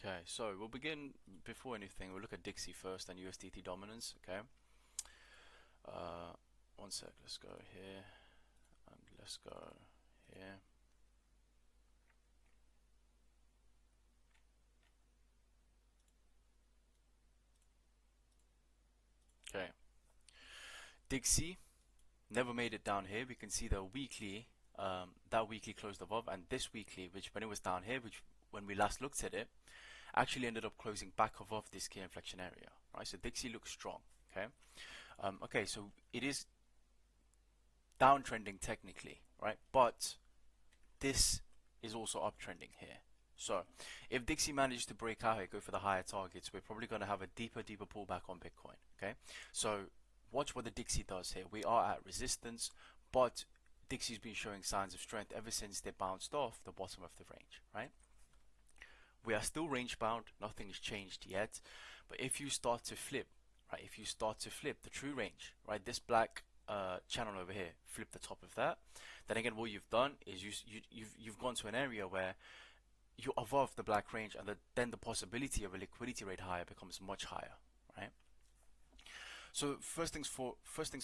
Okay, so we'll begin before anything. We'll look at Dixie first and USDT dominance. Okay, uh, one sec. Let's go here and let's go here. Okay, Dixie never made it down here. We can see the weekly, that weekly closed above, and this weekly, which when it was down here, which when we last looked at it, actually ended up closing back above this key inflection area. Right, so Dixie looks strong. Okay, okay, so it is downtrending technically, right? But this is also uptrending here. So if Dixie manages to break out here, go for the higher targets, we're probably going to have a deeper pullback on Bitcoin. Okay, so watch what the Dixie does here. We are at resistance, but Dixie's been showing signs of strength ever since they bounced off the bottom of the range, right? We are still range bound, nothing's changed yet. But if you start to flip, right, if you start to flip the true range, right, this black channel over here, flip the top of that, then again what you've done is you've gone to an area where you're above the black range, and then the possibility of a liquidity rate higher becomes much higher, right? So first things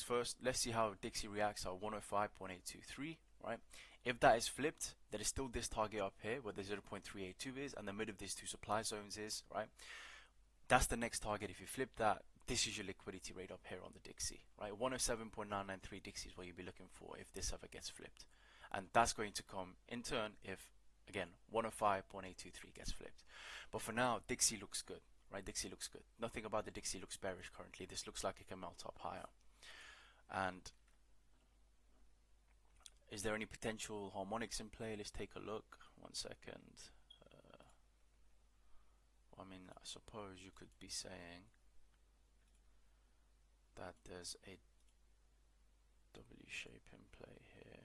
first, let's see how Dixie reacts at 105.823, right? If that is flipped, there is still this target up here where the 0.382 is, and the mid of these two supply zones is, right? That's the next target. If you flip that, this is your liquidity rate up here on the Dixie, right? 107.993 Dixie is what you'll be looking for if this ever gets flipped. And that's going to come in turn if, again, 105.823 gets flipped. But for now, Dixie looks good, right? Dixie looks good. Nothing about the Dixie looks bearish currently. This looks like it can melt up higher. And is there any potential harmonics in play? Let's take a look. 1 second. I mean, I suppose you could be saying that there's a W shape in play here.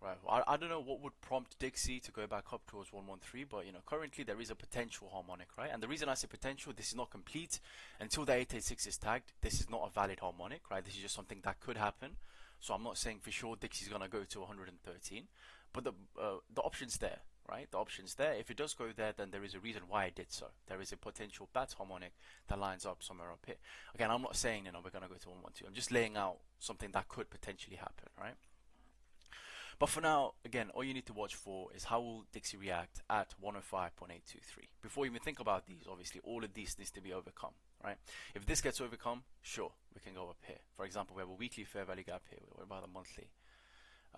Right, well, I don't know what would prompt Dixie to go back up towards 113, but you know, currently there is a potential harmonic, right? And the reason I say potential, this is not complete until the 886 is tagged. This is not a valid harmonic, right? This is just something that could happen. So I'm not saying for sure Dixie's gonna go to 113, but the option's there, right? The option's there. If it does go there, then there is a reason why it did so. There is a potential bat harmonic that lines up somewhere up here. Again, I'm not saying, you know, we're gonna go to 112. I'm just laying out something that could potentially happen, right? But for now, again, all you need to watch for is how will Dixie react at 105.823. Before you even think about these, obviously, all of these needs to be overcome, right? If this gets overcome, sure, we can go up here. For example, we have a weekly fair value gap here. What about a monthly?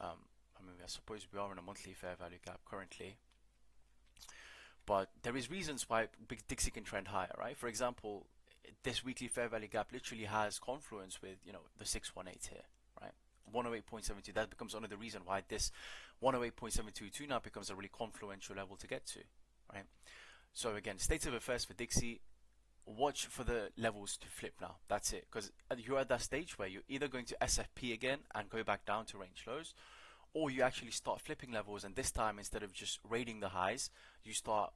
I mean, I suppose we are in a monthly fair value gap currently. But there is reasons why Big Dixie can trend higher, right? For example, this weekly fair value gap literally has confluence with, you know, the 618 here, right? 108.72, that becomes another reason why this 108.722 now becomes a really confluential level to get to, right? So again, state of affairs for Dixie, watch for the levels to flip now. That's it, because you're at that stage where you're either going to SFP again and go back down to range lows, or you actually start flipping levels, and this time instead of just raiding the highs, you start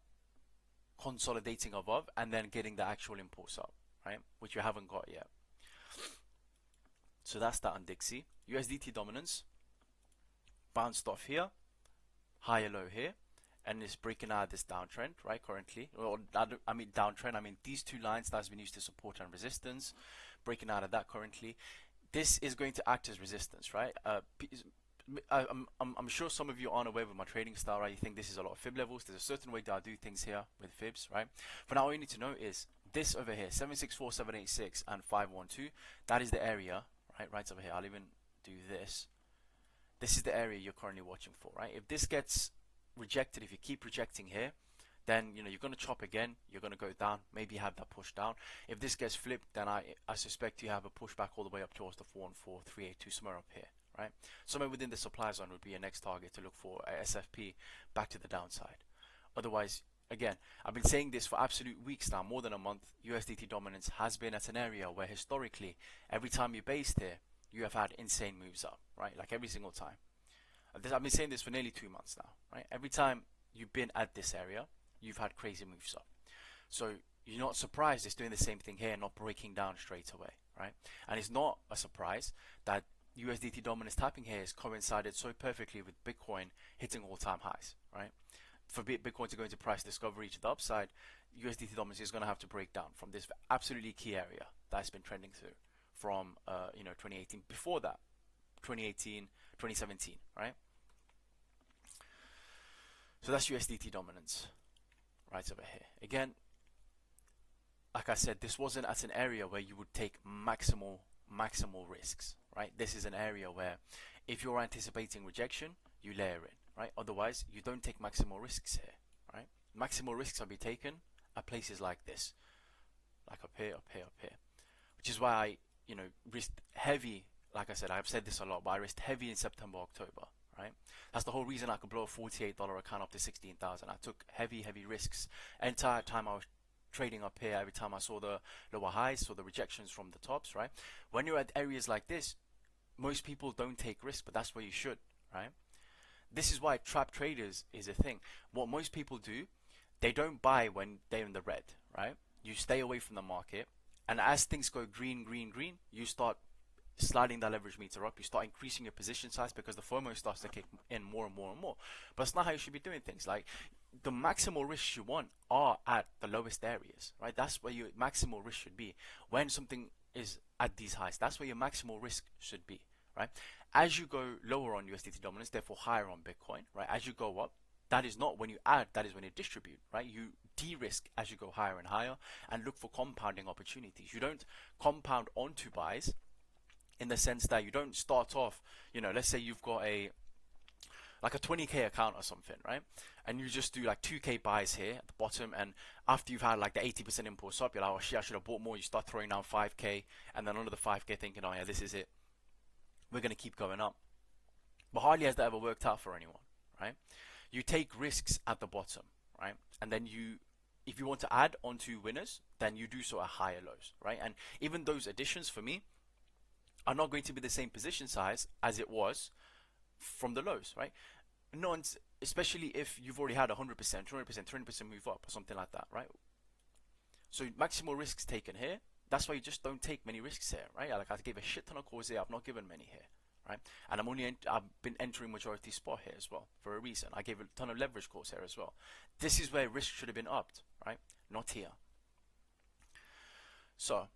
consolidating above and then getting the actual impulse up, right? Which you haven't got yet. So that's that on Dixie. USDT dominance bounced off here, higher low here, and it's breaking out this downtrend, right? Currently, or I mean downtrend. I mean these two lines that's been used to support and resistance, breaking out of that currently. This is going to act as resistance, right? I'm sure some of you aren't aware with my trading style, right? You think this is a lot of fib levels. There's a certain way that I do things here with fibs, right? For now, all you need to know is this over here, 764, 786, and 512. That is the area, right over here. I'll even do this. This is the area you're currently watching for, right? If this gets rejected, if you keep rejecting here, then you know you're going to chop again, you're going to go down, maybe have that push down. If this gets flipped, then I suspect you have a pushback all the way up towards the 414, 382, somewhere up here, right? Somewhere within the supply zone would be your next target to look for a SFP back to the downside. Otherwise, again, I've been saying this for absolute weeks now, more than a month. USDT dominance has been at an area where historically, every time you based here, you have had insane moves up, right? Like every single time. I've been saying this for nearly 2 months now, right? Every time you've been at this area, you've had crazy moves up. So you're not surprised it's doing the same thing here, not breaking down straight away, right? And it's not a surprise that USDT dominance tapping here has coincided so perfectly with Bitcoin hitting all-time highs, right? For Bitcoin to go into price discovery to the upside, USDT dominance is going to have to break down from this absolutely key area that's been trending through from 2018. Before that, 2018, 2017, right? So that's USDT dominance right over here. Again, like I said, this wasn't at an area where you would take maximal risks, right? This is an area where if you're anticipating rejection, you layer in, right? Otherwise, you don't take maximal risks here, right? Maximal risks are be taken at places like this, like up here, which is why I, risked heavy. Like I said, I've said this a lot, but I risked heavy in September, October, right? That's the whole reason I could blow a $48 account up to 16,000. I took heavy risks. Entire time I was trading up here, every time I saw the lower highs, saw the rejections from the tops, right? When you're at areas like this, most people don't take risks, but that's where you should, right? This is why trap traders is a thing. What most people do, they don't buy when they're in the red, right? You stay away from the market, and as things go green, you start sliding that leverage meter up. You start increasing your position size because the FOMO starts to kick in more and more. But it's not how you should be doing things. Like, the maximal risks you want are at the lowest areas, right? That's where your maximal risk should be. When something is at these highs, that's where your maximal risk should be, right? As you go lower on USDT dominance, therefore higher on Bitcoin, right? As you go up, that is not when you add, that is when you distribute, right? You de-risk as you go higher and higher and look for compounding opportunities. You don't compound onto buys in the sense that you don't start off, let's say you've got like a 20k account or something, right? And you just do like 2k buys here at the bottom, and after you've had like the 80% impulse up, you're like, oh shit, I should have bought more. You start throwing down 5k, and then under the 5k thinking, oh yeah, this is it, we're going to keep going up. But hardly has that ever worked out for anyone, right? You take risks at the bottom, right? And then if you want to add onto winners, then you do so at higher lows, right? And even those additions for me are not going to be the same position size as it was from the lows, right? No, especially if you've already had 100%, 200%, 20% move up or something like that, right? So maximal risks taken here. That's why you just don't take many risks here, right? Like, I gave a shit ton of calls here. I've not given many here, right? And I've been entering majority spot here as well for a reason. I gave a ton of leverage calls here as well. This is where risk should have been upped, right? Not here. So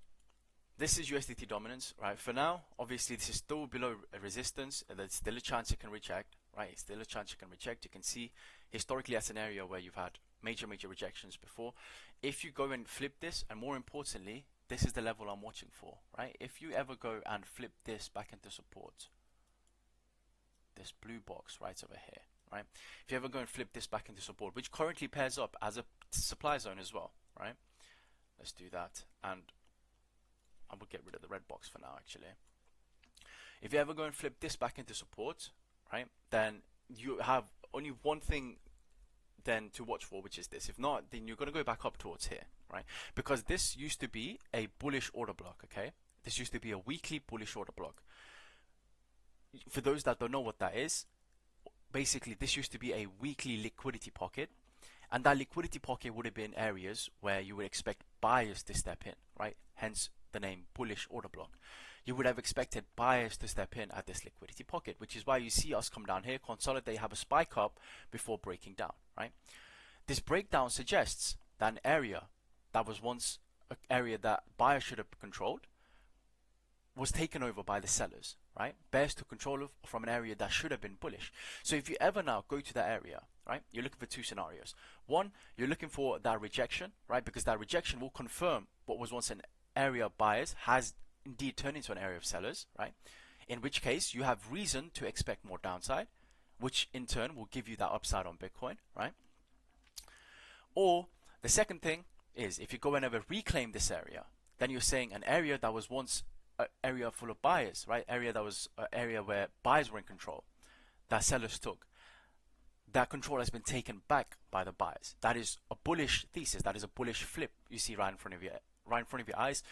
this is USDT dominance, right? For now, obviously, this is still below resistance. There's still a chance it can reject, right? It's still a chance it can reject. You can see historically that's an area where you've had major rejections before. If you go and flip this, and more importantly, this is the level I'm watching for, right? If you ever go and flip this back into support, this blue box right over here, right? If you ever go and flip this back into support, which currently pairs up as a supply zone as well, right? Let's do that, and I will get rid of the red box for now, actually. If you ever go and flip this back into support, right, then you have only one thing then to watch for, which is this. If not, then you're going to go back up towards here, right? Because this used to be a bullish order block, okay? This used to be a weekly bullish order block. For those that don't know what that is, basically this used to be a weekly liquidity pocket, and that liquidity pocket would have been areas where you would expect buyers to step in, right? Hence the name bullish order block. You would have expected buyers to step in at this liquidity pocket, which is why you see us come down here, consolidate, have a spike up before breaking down, right? This breakdown suggests that an area that was once an area that buyers should have controlled was taken over by the sellers, right? Bears took control of from an area that should have been bullish. So if you ever now go to that area, right, you're looking for two scenarios. One, you're looking for that rejection, right? Because that rejection will confirm what was once an area of buyers has indeed turned into an area of sellers, right? In which case you have reason to expect more downside, which in turn will give you that upside on Bitcoin, right? Or the second thing is, if you go and ever reclaim this area, then you're saying an area that was once an area full of buyers, right? Area that was an area where buyers were in control, that sellers took. That control has been taken back by the buyers. That is a bullish thesis. That is a bullish flip you see right in front of your eyes.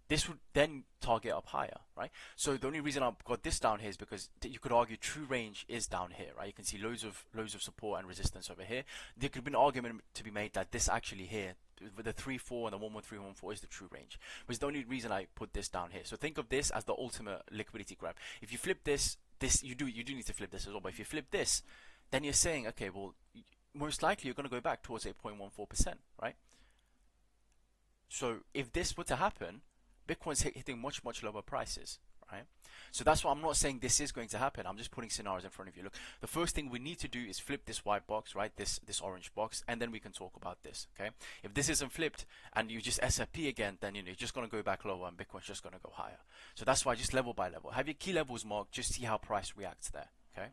This would then target up higher, right? So the only reason I've got this down here is because you could argue true range is down here, right? You can see loads of support and resistance over here. There could be an argument to be made that this actually here, with the 3-4 and the 1-1-3-1-4 is the true range. Which is the only reason I put this down here. So think of this as the ultimate liquidity grab. If you flip this you do need to flip this as well. But if you flip this, then you're saying, okay, well, most likely you're going to go back towards 8.14%, right? So if this were to happen, Bitcoin's hitting much lower prices, right? So that's why I'm not saying this is going to happen. I'm just putting scenarios in front of you. Look, the first thing we need to do is flip this white box, right? This orange box, and then we can talk about this, okay? If this isn't flipped and you just SFP again, then you're just going to go back lower and Bitcoin's just going to go higher. So that's why just level by level. Have your key levels marked, just see how price reacts there, okay?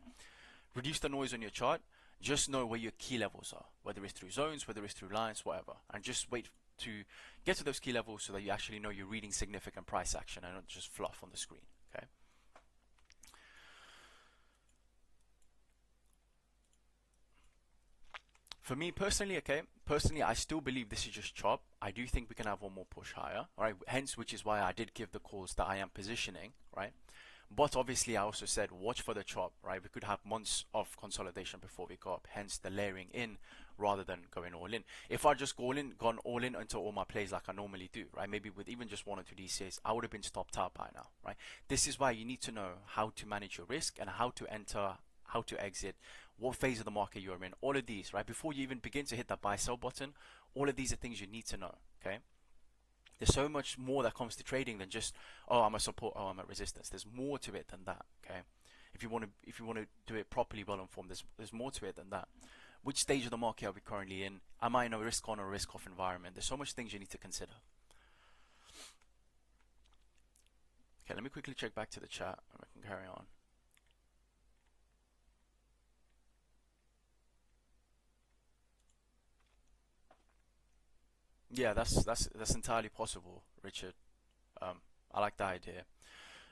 Reduce the noise on your chart. Just know where your key levels are, whether it's through zones, whether it's through lines, whatever, and just wait to get to those key levels so that you actually know you're reading significant price action and not just fluff on the screen, okay? For me personally, I still believe this is just chop. I do think we can have one more push higher, all right? Hence, which is why I did give the calls that I am positioning, right? But obviously, I also said watch for the chop, right? We could have months of consolidation before we go up, hence the layering in rather than going all in. If I just gone all in into all my plays like I normally do, right? Maybe with even just 1 or 2 DCAs, I would have been stopped out by now, right? This is why you need to know how to manage your risk and how to enter, how to exit, what phase of the market you're in, all of these, right? Before you even begin to hit that buy sell button, all of these are things you need to know, okay? There's so much more that comes to trading than just, oh, I'm a support, oh, I'm at resistance. There's more to it than that, okay? If you want to do it properly, well informed, there's more to it than that. Which stage of the market are we currently in? Am I in a risk on or a risk off environment? There's so much things you need to consider. Okay, let me quickly check back to the chat and we can carry on. Yeah, that's entirely possible, Richard. I like that idea.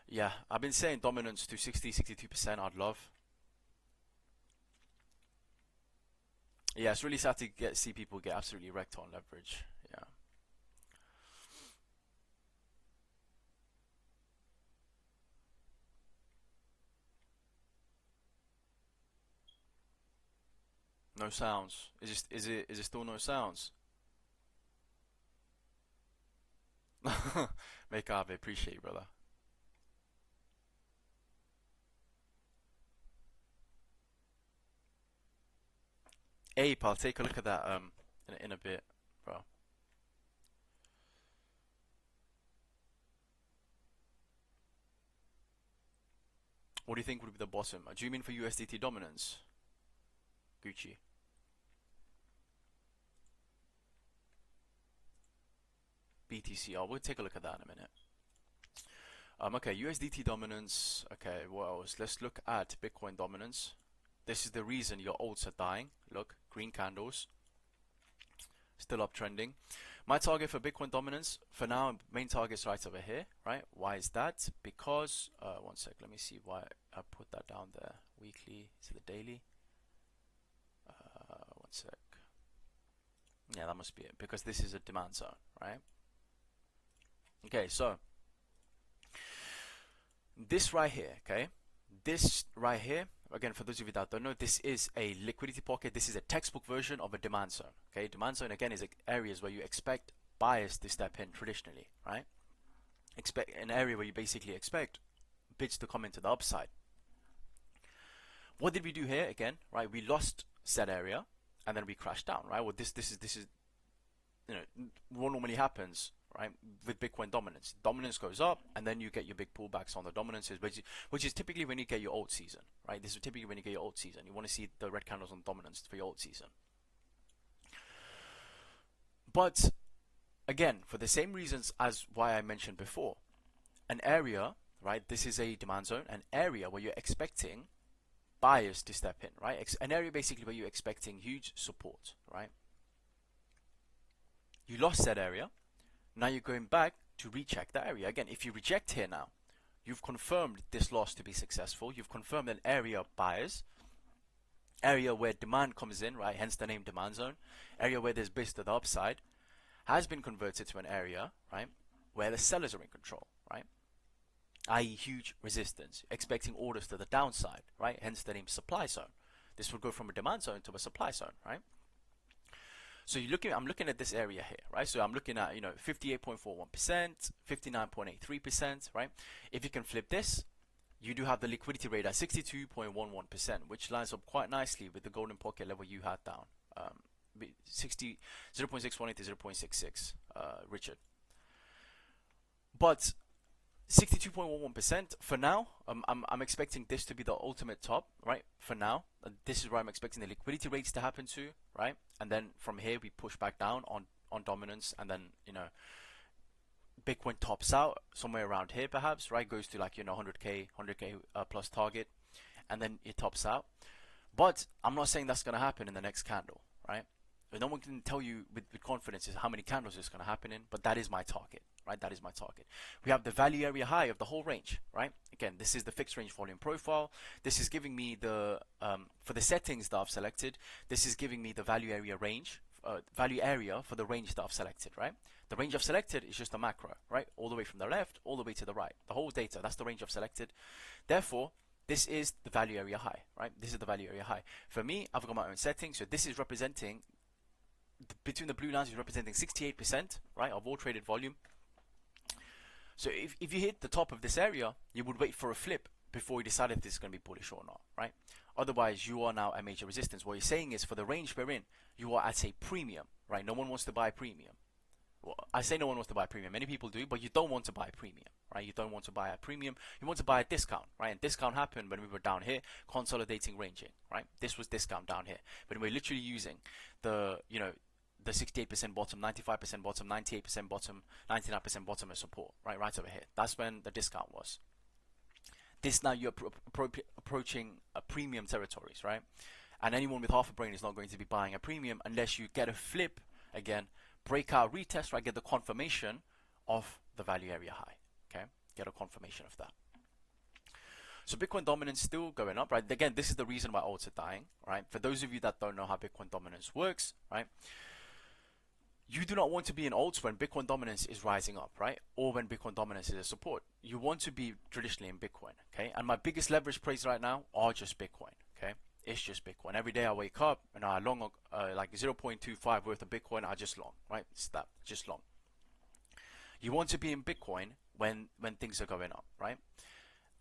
Yeah, I've been saying dominance to 60-62%. I'd love. Yeah, it's really sad to see people get absolutely wrecked on leverage. Yeah. No sounds. Is it still no sounds? Make Ave, appreciate you, brother. Ape, I'll take a look at that in a bit, bro. What do you think would be the bottom? Do you mean for USDT dominance? Gucci. BTC. Oh, we'll take a look at that in a minute. Okay, USDT dominance. Okay, what else? Let's look at Bitcoin dominance. This is the reason your alts are dying. Look, green candles. Still uptrending. My target for Bitcoin dominance, for now, main target's right over here, right? Why is that? Because, one sec, let me see why I put that down there. Weekly, is it the daily? One sec. Yeah, that must be it, because this is a demand zone, right? Okay, so, this right here, okay? This right here, again, for those of you that don't know, this is a liquidity pocket. This is a textbook version of a demand zone. Okay, demand zone again is areas where you expect buyers to step in traditionally, right? Expect an area where you basically expect bids to come into the upside. What did we do here again? Right, we lost said area and then we crashed down, right? Well, this is you know what normally happens, right, with Bitcoin dominance. Dominance goes up, and then you get your big pullbacks on the dominances, which is typically when you get your alt season, right? This is typically when you get your alt season. You want to see the red candles on dominance for your alt season. But again, for the same reasons as why I mentioned before, an area, right? This is a demand zone, an area where you're expecting buyers to step in, right? An area basically where you're expecting huge support, right? You lost that area. Now you're going back to recheck that area. Again, if you reject here now, you've confirmed this loss to be successful. You've confirmed an area of buyers, area where demand comes in, right? Hence the name demand zone. Area where there's bids to the upside has been converted to an area, right, where the sellers are in control, right? I.e. huge resistance, expecting orders to the downside, right? Hence the name supply zone. This would go from a demand zone to a supply zone, right? So I'm looking at this area here, right? So I'm looking at, 58.41%, 59.83%, right? If you can flip this, you do have the liquidity rate at 62.11%, which lines up quite nicely with the golden pocket level you had down. 0.618 to 0.66, Richard. But 62.11% for now. I'm expecting this to be the ultimate top, right? For now, this is where I'm expecting the liquidity rates to happen to, right? And then from here we push back down on dominance, and then Bitcoin tops out somewhere around here, perhaps, right? Goes to 100k plus target, and then it tops out. But I'm not saying that's going to happen in the next candle, right? No one can tell you with confidence is how many candles it's going to happen in, but that is my target, right? That is my target. We have the value area high of the whole range, right? Again, this is the fixed range volume profile. This is giving me the, for the settings that I've selected, this is giving me the value area range, value area for the range that I've selected, right? The range I've selected is just a macro, right? All the way from the left, all the way to the right. The whole data, that's the range I've selected. Therefore, this is the value area high, right? This is the value area high. For me, I've got my own settings, so this is representing, between the blue lines is representing 68%, right, of all traded volume. So if you hit the top of this area, you would wait for a flip before you decide if this is going to be bullish or not, right? Otherwise, you are now at major resistance. What you're saying is, for the range we're in, you are at a premium, right? No one wants to buy premium. Well, I say no one wants to buy premium. Many people do, but you don't want to buy premium, right? You don't want to buy a premium. You want to buy a discount, right? And discount happened when we were down here, consolidating ranging, right? This was discount down here. But we're literally using the, the 68% bottom, 95% bottom, 98% bottom, 99% bottom as support, right over here. That's when the discount was. This now you're approaching a premium territories, right? And anyone with half a brain is not going to be buying a premium unless you get a flip again, breakout retest, right? Get the confirmation of the value area high, okay? Get a confirmation of that. So Bitcoin dominance still going up, right? Again, this is the reason why alts are dying, right? For those of you that don't know how Bitcoin dominance works, right? You do not want to be in alts when Bitcoin dominance is rising up, right? Or when Bitcoin dominance is a support. You want to be traditionally in Bitcoin, okay? And my biggest leverage plays right now are just Bitcoin, okay? It's just Bitcoin. Every day I wake up and I long like 0.25 worth of Bitcoin, I just long, right? It's that, just long. You want to be in Bitcoin when things are going up, right?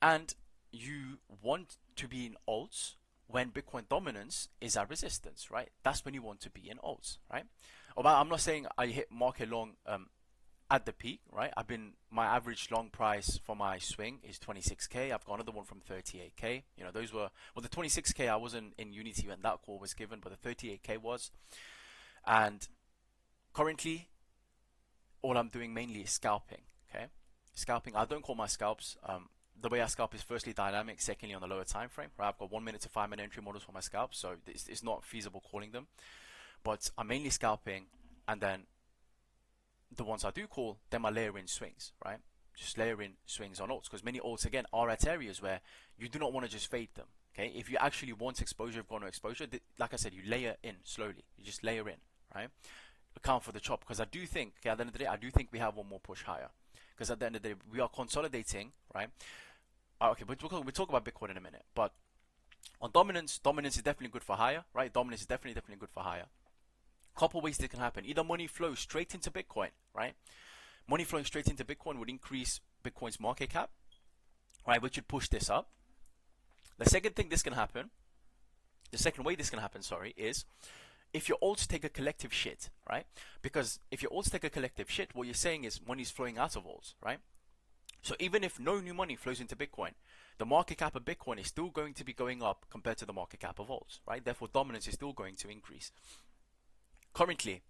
And you want to be in alts when Bitcoin dominance is at resistance, right? That's when you want to be in alts, right? I'm not saying I hit market long at the peak, right? My average long price for my swing is 26k. I've got another one from 38k. Those were, well, the 26k I wasn't in Unity when that call was given, but the 38k was. And currently, all I'm doing mainly is scalping, okay? Scalping, I don't call my scalps. The way I scalp is firstly dynamic, secondly on the lower time frame, right? I've got 1 minute to 5 minute entry models for my scalps, so it's not feasible calling them. But I'm mainly scalping, and then the ones I do call, then I layer in swings, right? Just layer in swings on alts, because many alts, again, are at areas where you do not want to just fade them, okay? If you actually want exposure, you've got no exposure, like I said, you layer in slowly. You just layer in, right? Account for the chop, because I do think, okay, at the end of the day, I do think we have one more push higher. Because at the end of the day, we are consolidating, right? Okay, but we'll talk about Bitcoin in a minute. But on dominance is definitely good for higher, right? Dominance is definitely good for higher. Couple ways that can happen. Either money flows straight into Bitcoin, right? Money flowing straight into Bitcoin would increase Bitcoin's market cap, right? Which would push this up. The second thing this can happen, the second way this can happen, sorry, is if your alts take a collective shit, right? Because if your alts take a collective shit, what you're saying is money's flowing out of alts, right? So even if no new money flows into Bitcoin, the market cap of Bitcoin is still going to be going up compared to the market cap of alts, right? Therefore, dominance is still going to increase. Currently,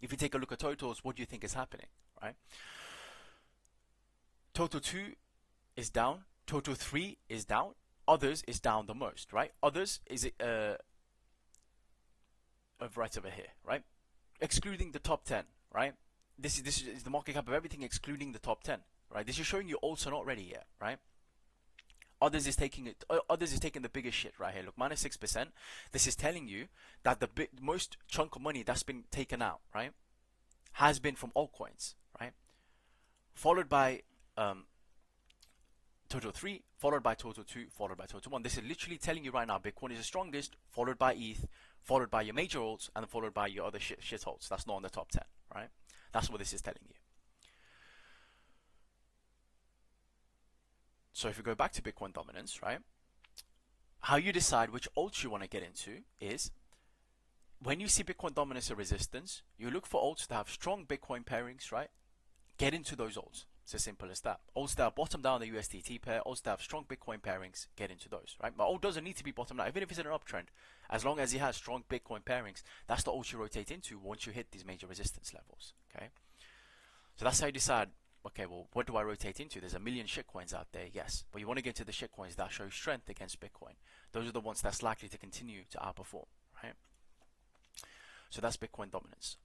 if you take a look at totals, what do you think is happening, right? Total 2 is down, total 3 is down, others is down the most, right? Others is right over here, right? Excluding the top 10, right? This is the market cap of everything excluding the top 10, right? This is showing you also not ready yet, right? Others is taking the biggest shit right here. Look, minus 6%. This is telling you that the most chunk of money that's been taken out, right, has been from altcoins, right? followed by total 3, followed by total 2, followed by total 1. This is literally telling you right now Bitcoin is the strongest, followed by ETH, followed by your major alts, and then followed by your other shit alts. That's not in the top 10, right? That's what this is telling you. So if we go back to Bitcoin dominance, right? How you decide which alts you want to get into is when you see Bitcoin dominance or resistance, you look for alts that have strong Bitcoin pairings, right? Get into those alts. It's as simple as that. Alts that are bottom down the USDT pair, alts that have strong Bitcoin pairings, get into those, right? But alt doesn't need to be bottom down, even if it's in an uptrend. As long as it has strong Bitcoin pairings, that's the alt you rotate into once you hit these major resistance levels, okay? So that's how you decide, okay, well, what do I rotate into? There's a million shitcoins out there, yes. But you want to get into the shitcoins that show strength against Bitcoin. Those are the ones that's likely to continue to outperform, right? So that's Bitcoin dominance.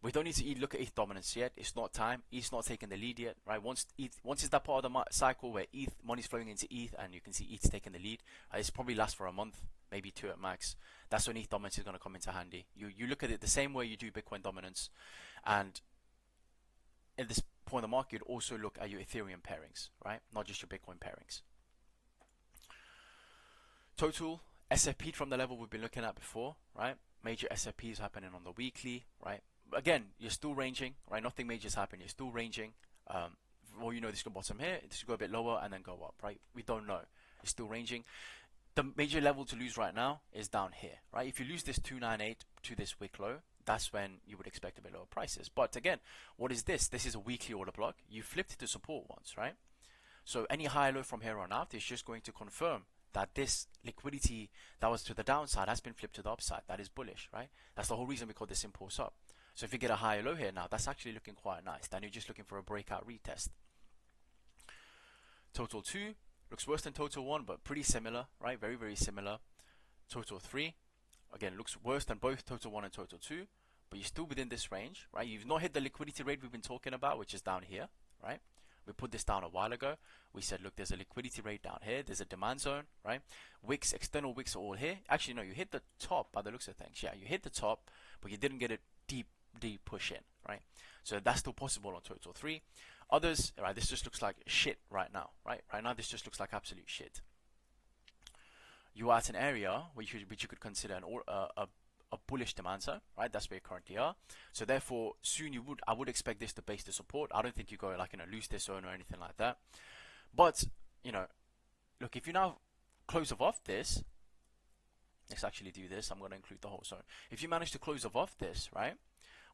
We don't need to look at ETH dominance yet. It's not time. ETH's not taking the lead yet, right? Once it's that part of the cycle where money's flowing into ETH and you can see ETH's taking the lead, it's probably lasts for a month, maybe 2 at max. That's when ETH dominance is going to come into handy. You look at it the same way you do Bitcoin dominance, and at this point in the market, also look at your Ethereum pairings, right? Not just your Bitcoin pairings. Total SFP from the level we've been looking at before, right? Major SFPs happening on the weekly, right? Again, you're still ranging, right? Nothing major is happening. You're still ranging. Well, you know this could bottom here. This could go a bit lower and then go up, right? We don't know. It's still ranging. The major level to lose right now is down here, right? If you lose this 298 to this wick low, that's when you would expect a bit lower prices. But again, what is this? This is a weekly order block. You flipped it to support once, right? So any high low from here on out is just going to confirm that this liquidity that was to the downside has been flipped to the upside. That is bullish, right? That's the whole reason we call this impulse up. So if you get a higher low here now, that's actually looking quite nice. Then you're just looking for a breakout retest. Total 2 looks worse than total 1, but pretty similar, right? Very, very similar. Total 3, again, looks worse than both total 1 and total 2, but you're still within this range, right? You've not hit the liquidity rate we've been talking about, which is down here, right? We put this down a while ago. We said, look, there's a liquidity rate down here. There's a demand zone, right? Wicks, external wicks are all here. Actually, no, you hit the top by the looks of things. Yeah, you hit the top, but you didn't get a deep push in, right? So that's still possible on total 3. Others, right, this just looks like shit right now, right? Right now, this just looks like absolute shit. You are at an area which you could consider a bullish demand zone, right? That's where you currently are. So therefore, soon I would expect this to base the support. I don't think you go like, lose this zone or anything like that. But, look, if you now close off this, let's actually do this. I'm going to include the whole zone. If you manage to close off this, right,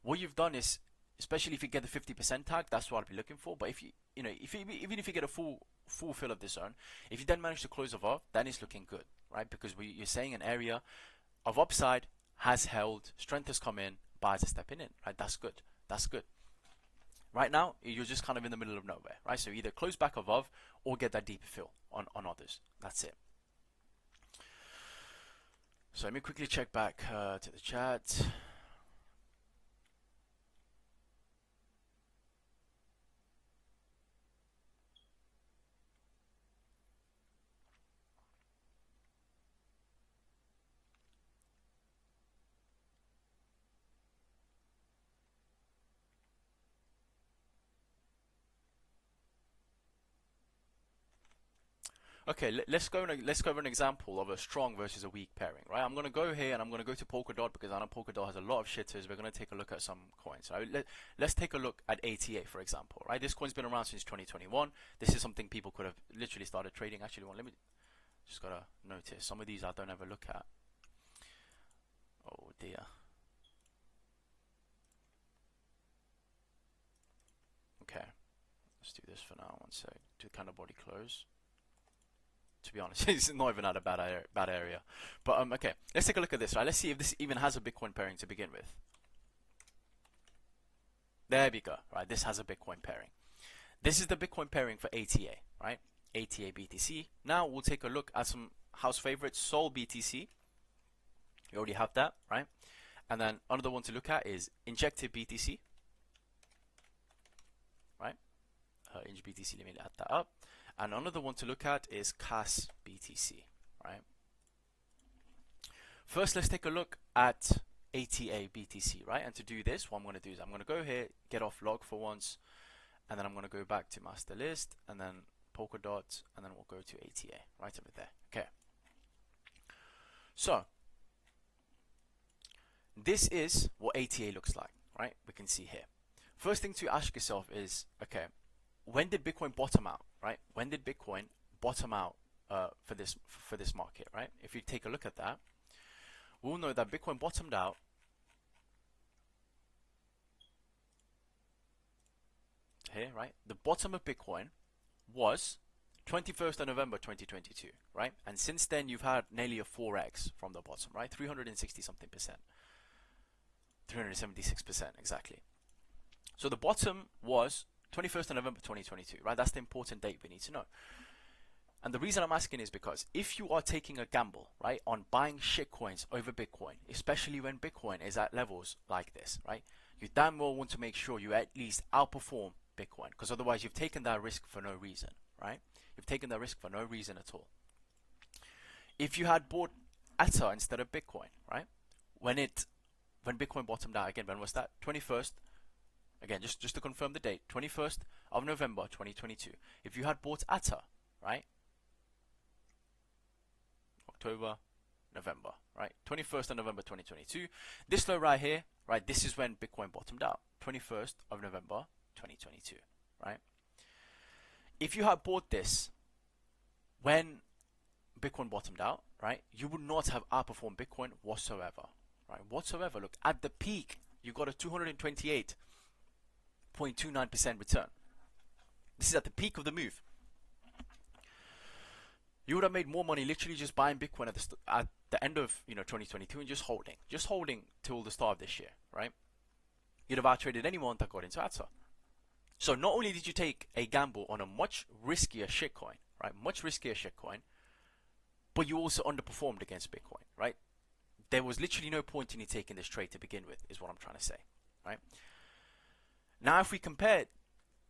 what you've done is, especially if you get the 50% tag, that's what I'd be looking for. But if even if you get a full fill of this zone, if you then manage to close off, then it's looking good, right? Because you're saying an area of upside has held, strength has come in, buyers are stepping in, right? That's good. That's good. Right now, you're just kind of in the middle of nowhere, right? So either close back above or get that deeper fill on others. That's it. So let me quickly check back to the chat. Okay, let's go over an example of a strong versus a weak pairing, right? I'm going to go here and I'm going to go to Polkadot because I know Polkadot has a lot of shitters. We're going to take a look at some coins. Right? Let's take a look at ATA, for example, right? This coin's been around since 2021. This is something people could have literally started trading. Actually, let me just got to notice. Some of these I don't ever look at. Oh, dear. Okay, let's do this for now. One sec. Do kind of body close. To be honest, it's not even at a bad area. But okay, let's take a look at this. Right, let's see if this even has a Bitcoin pairing to begin with. There we go. Right, this has a Bitcoin pairing. This is the Bitcoin pairing for ATA. Right, ATA BTC. Now we'll take a look at some house favorites. Sol BTC. You already have that, right? And then another one to look at is Injective BTC. Right, Inj BTC. Let me add that up. And another one to look at is CAS BTC, right? First, let's take a look at ATA BTC, right? And to do this, what I'm going to do is I'm going to go here, get off log for once, and then I'm going to go back to master list, and then Polkadot, and then we'll go to ATA right over there. Okay. So this is what ATA looks like, right? We can see here. First thing to ask yourself is, okay, when did Bitcoin bottom out, right? When did Bitcoin bottom out for this market, right? If you take a look at that, we'll know that Bitcoin bottomed out here, right? The bottom of Bitcoin was 21st of November 2022, right? And since then you've had nearly a 4x from the bottom, right? 360 something percent. 376% exactly. So the bottom was 21st of November 2022, right? That's the important date we need to know. And the reason I'm asking is because if you are taking a gamble, right, on buying shitcoins over Bitcoin, especially when Bitcoin is at levels like this, right, you damn well want to make sure you at least outperform Bitcoin, because otherwise you've taken that risk for no reason, right? You've taken that risk for no reason at all. If you had bought ATA instead of Bitcoin, right, when Bitcoin bottomed out again, when was that? 21st. Again, just to confirm the date, 21st of November 2022. If you had bought ATA, right? October, November, right? 21st of November 2022. This low right here, right? This is when Bitcoin bottomed out. 21st of November 2022, right? If you had bought this when Bitcoin bottomed out, right, you would not have outperformed Bitcoin whatsoever, right? Whatsoever. Look, at the peak, you got a 228.29% return. This is at the peak of the move. You would have made more money literally just buying Bitcoin at the end of 2022 and just holding till the start of this year, right? You'd have outtraded anyone that got into ATA. So not only did you take a gamble on a much riskier shitcoin, right? Much riskier shitcoin, but you also underperformed against Bitcoin, right? There was literally no point in you taking this trade to begin with, is what I'm trying to say, right? Now, if we compare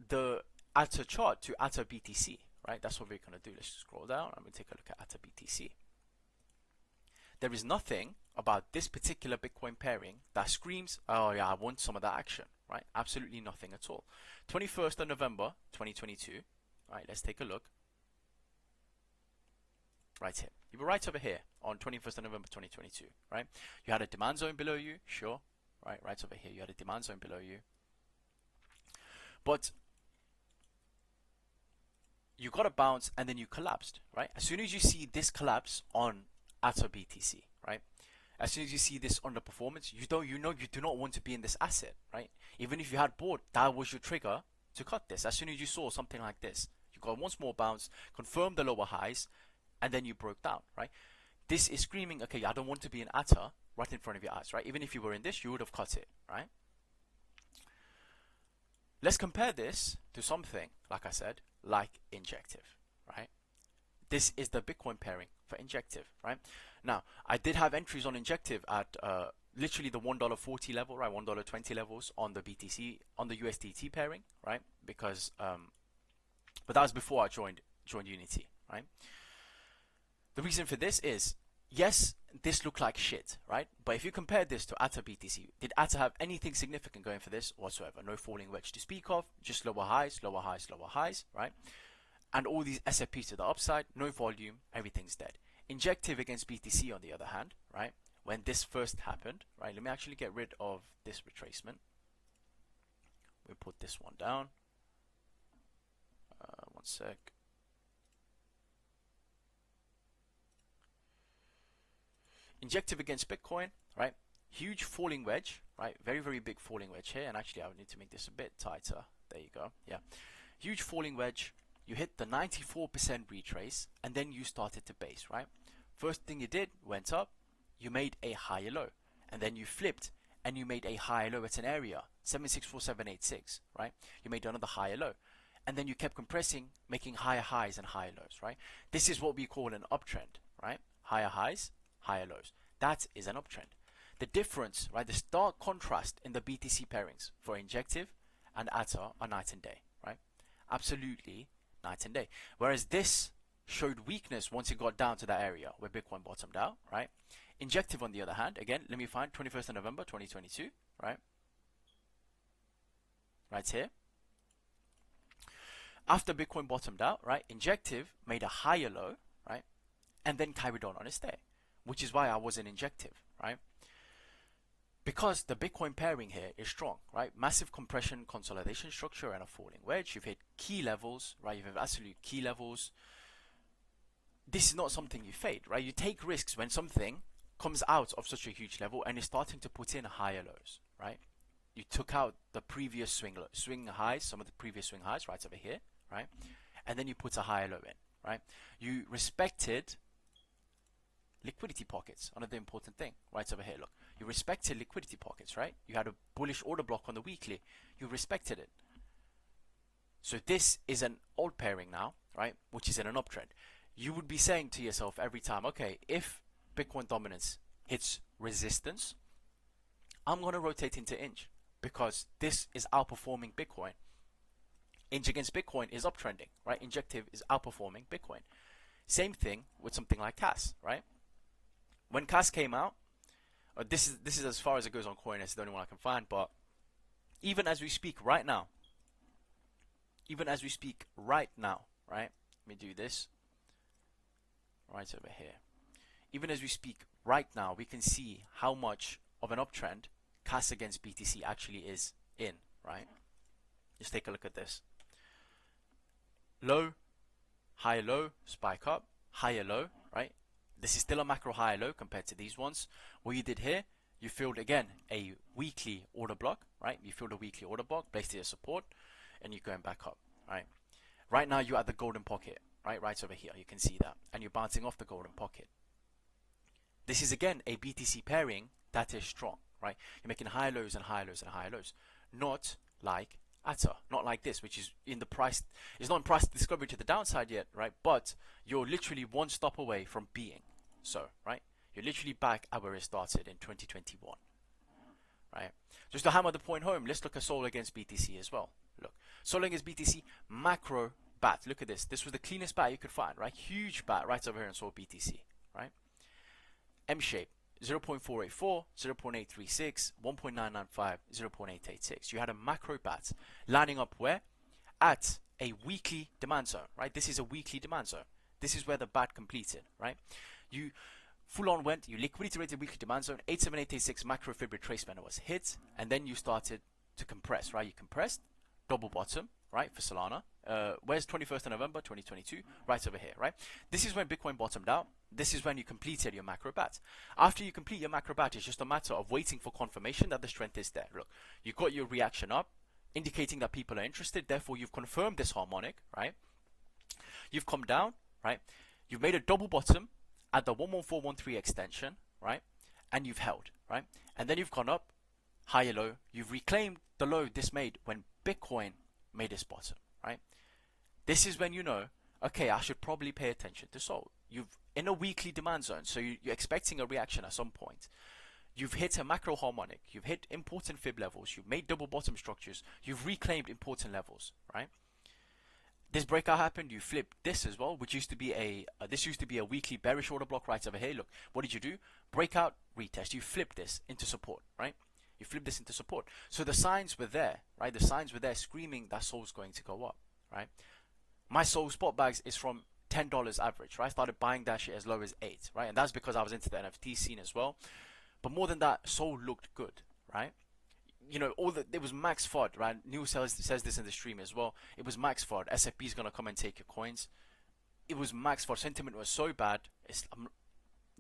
the ATA chart to ATA BTC, right? That's what we're going to do. Let's scroll down. I'm going to take a look at ATA BTC. There is nothing about this particular Bitcoin pairing that screams, oh yeah, I want some of that action, right? Absolutely nothing at all. 21st of November 2022. All right, let's take a look. Right here. You were right over here on 21st of November 2022, right? You had a demand zone below you, sure, right? Right over here, you had a demand zone below you. But you got a bounce and then you collapsed, right? As soon as you see this collapse on ATA BTC, right? As soon as you see this underperformance, you do not want to be in this asset, right? Even if you had bought, that was your trigger to cut this. As soon as you saw something like this, you got one small bounce, confirmed the lower highs, and then you broke down, right? This is screaming, okay, I don't want to be in ATA right in front of your eyes, right? Even if you were in this, you would have cut it, right? Let's compare this to something, like I said, like Injective, right? This is the Bitcoin pairing for Injective, right? Now, I did have entries on Injective at literally the $1.40 level, right? $1.20 levels on the BTC, on the USDT pairing, right? Because, but that was before I joined Unity, right? The reason for this is, yes, this looked like shit, right? But if you compare this to ATA BTC, did ATA have anything significant going for this whatsoever? No falling wedge to speak of, just lower highs, lower highs, lower highs, right? And all these SFPs to the upside, no volume, everything's dead. Injective against BTC on the other hand, right? When this first happened, right? Let me actually get rid of this retracement. We'll put this one down. One sec. Injective against Bitcoin, right? Huge falling wedge, right? Very, very big falling wedge here. And actually, I would need to make this a bit tighter. There you go. Yeah. Huge falling wedge. You hit the 94% retrace, and then you started to base, right? First thing you did, went up, you made a higher low, and then you flipped, and you made a higher low at an area, 764786, right? You made another higher low, and then you kept compressing, making higher highs and higher lows, right? This is what we call an uptrend, right? Higher highs, higher lows. That is an uptrend. The difference, right? The stark contrast in the BTC pairings for Injective and ATA are night and day, right? Absolutely night and day. Whereas this showed weakness once it got down to that area where Bitcoin bottomed out, right? Injective, on the other hand, again, let me find 21st of November 2022, right? Right here. After Bitcoin bottomed out, right, Injective made a higher low, right, and then carried on its day, which is why I was in Injective, right? Because the Bitcoin pairing here is strong, right? Massive compression, consolidation structure, and a falling wedge. You've hit key levels, right? You've hit absolute key levels. This is not something you fade, right? You take risks when something comes out of such a huge level and is starting to put in higher lows, right? You took out the previous swing highs, some of the previous swing highs right over here, right? And then you put a higher low in, right? You respected liquidity pockets, another important thing right over here. Look, you respected liquidity pockets, right? You had a bullish order block on the weekly, you respected it. So this is an old pairing now, right? Which is in an uptrend. You would be saying to yourself every time, okay, if Bitcoin dominance hits resistance, I'm going to rotate into inch because this is outperforming Bitcoin. Inch against Bitcoin is uptrending, right? Injective is outperforming Bitcoin. Same thing with something like CAS, right? When CAS came out, this is as far as it goes on Coindesk, it's the only one I can find, but even as we speak right now, right? Let me do this right over here. Even as we speak right now, we can see how much of an uptrend CAS against BTC actually is in, right? Just take a look at this. Low, higher low, spike up, higher low, right? This is still a macro higher low compared to these ones. What you did here, you filled again a weekly order block, right? You filled a weekly order block, placed it as support, and you're going back up, right? Right now you're at the golden pocket, right? Right over here, you can see that. And you're bouncing off the golden pocket. This is again a BTC pairing that is strong, right? You're making higher lows and higher lows and higher lows. Not like ATA, not like this, which is in the price, it's not in price discovery to the downside yet, right? But you're literally one stop away from being so, right? You're literally back at where it started in 2021, right? Just to hammer the point home, let's look at Sol against BTC as well. Look, Sol against BTC, macro bat. Look at this. This was the cleanest bat you could find, right? Huge bat right over here in Sol BTC, right? M shape, 0.484, 0.836, 1.995, 0.886. You had a macro bat lining up where? At a weekly demand zone, right? This is a weekly demand zone. This is where the bat completed, right? You full on went, you liquidity rated weekly demand zone, 87886 macro fib retracement was hit, and then you started to compress, right? You compressed, double bottom, right, for Solana. Where's 21st of November 2022? Right over here, right? This is when Bitcoin bottomed out. This is when you completed your macro bat. After you complete your macro bat, it's just a matter of waiting for confirmation that the strength is there. Look, you got your reaction up, indicating that people are interested. Therefore, you've confirmed this harmonic, right? You've come down, right? You've made a double bottom at the 11413 extension, right? And you've held, right? And then you've gone up, higher low. You've reclaimed the low this made when Bitcoin made its bottom, right? This is when you know, okay, I should probably pay attention to Sol. You've in a weekly demand zone, so you're expecting a reaction at some point. You've hit a macro harmonic. You've hit important fib levels. You've made double bottom structures. You've reclaimed important levels, right? This breakout happened. You flipped this as well, which used to be a weekly bearish order block right over here. Look, what did you do? Breakout, retest. You flipped this into support, right? You flipped this into support. So the signs were there, right? The signs were there screaming that Sol's going to go up, right? My Sol spot bags is from $10 average, right? I started buying that shit as low as 8, right? And that's because I was into the NFT scene as well. But more than that, Sol looked good, right? You know, it was max FOD, right? Neil says this in the stream as well. It was max FOD. SFP is going to come and take your coins. It was max FOD. Sentiment was so bad.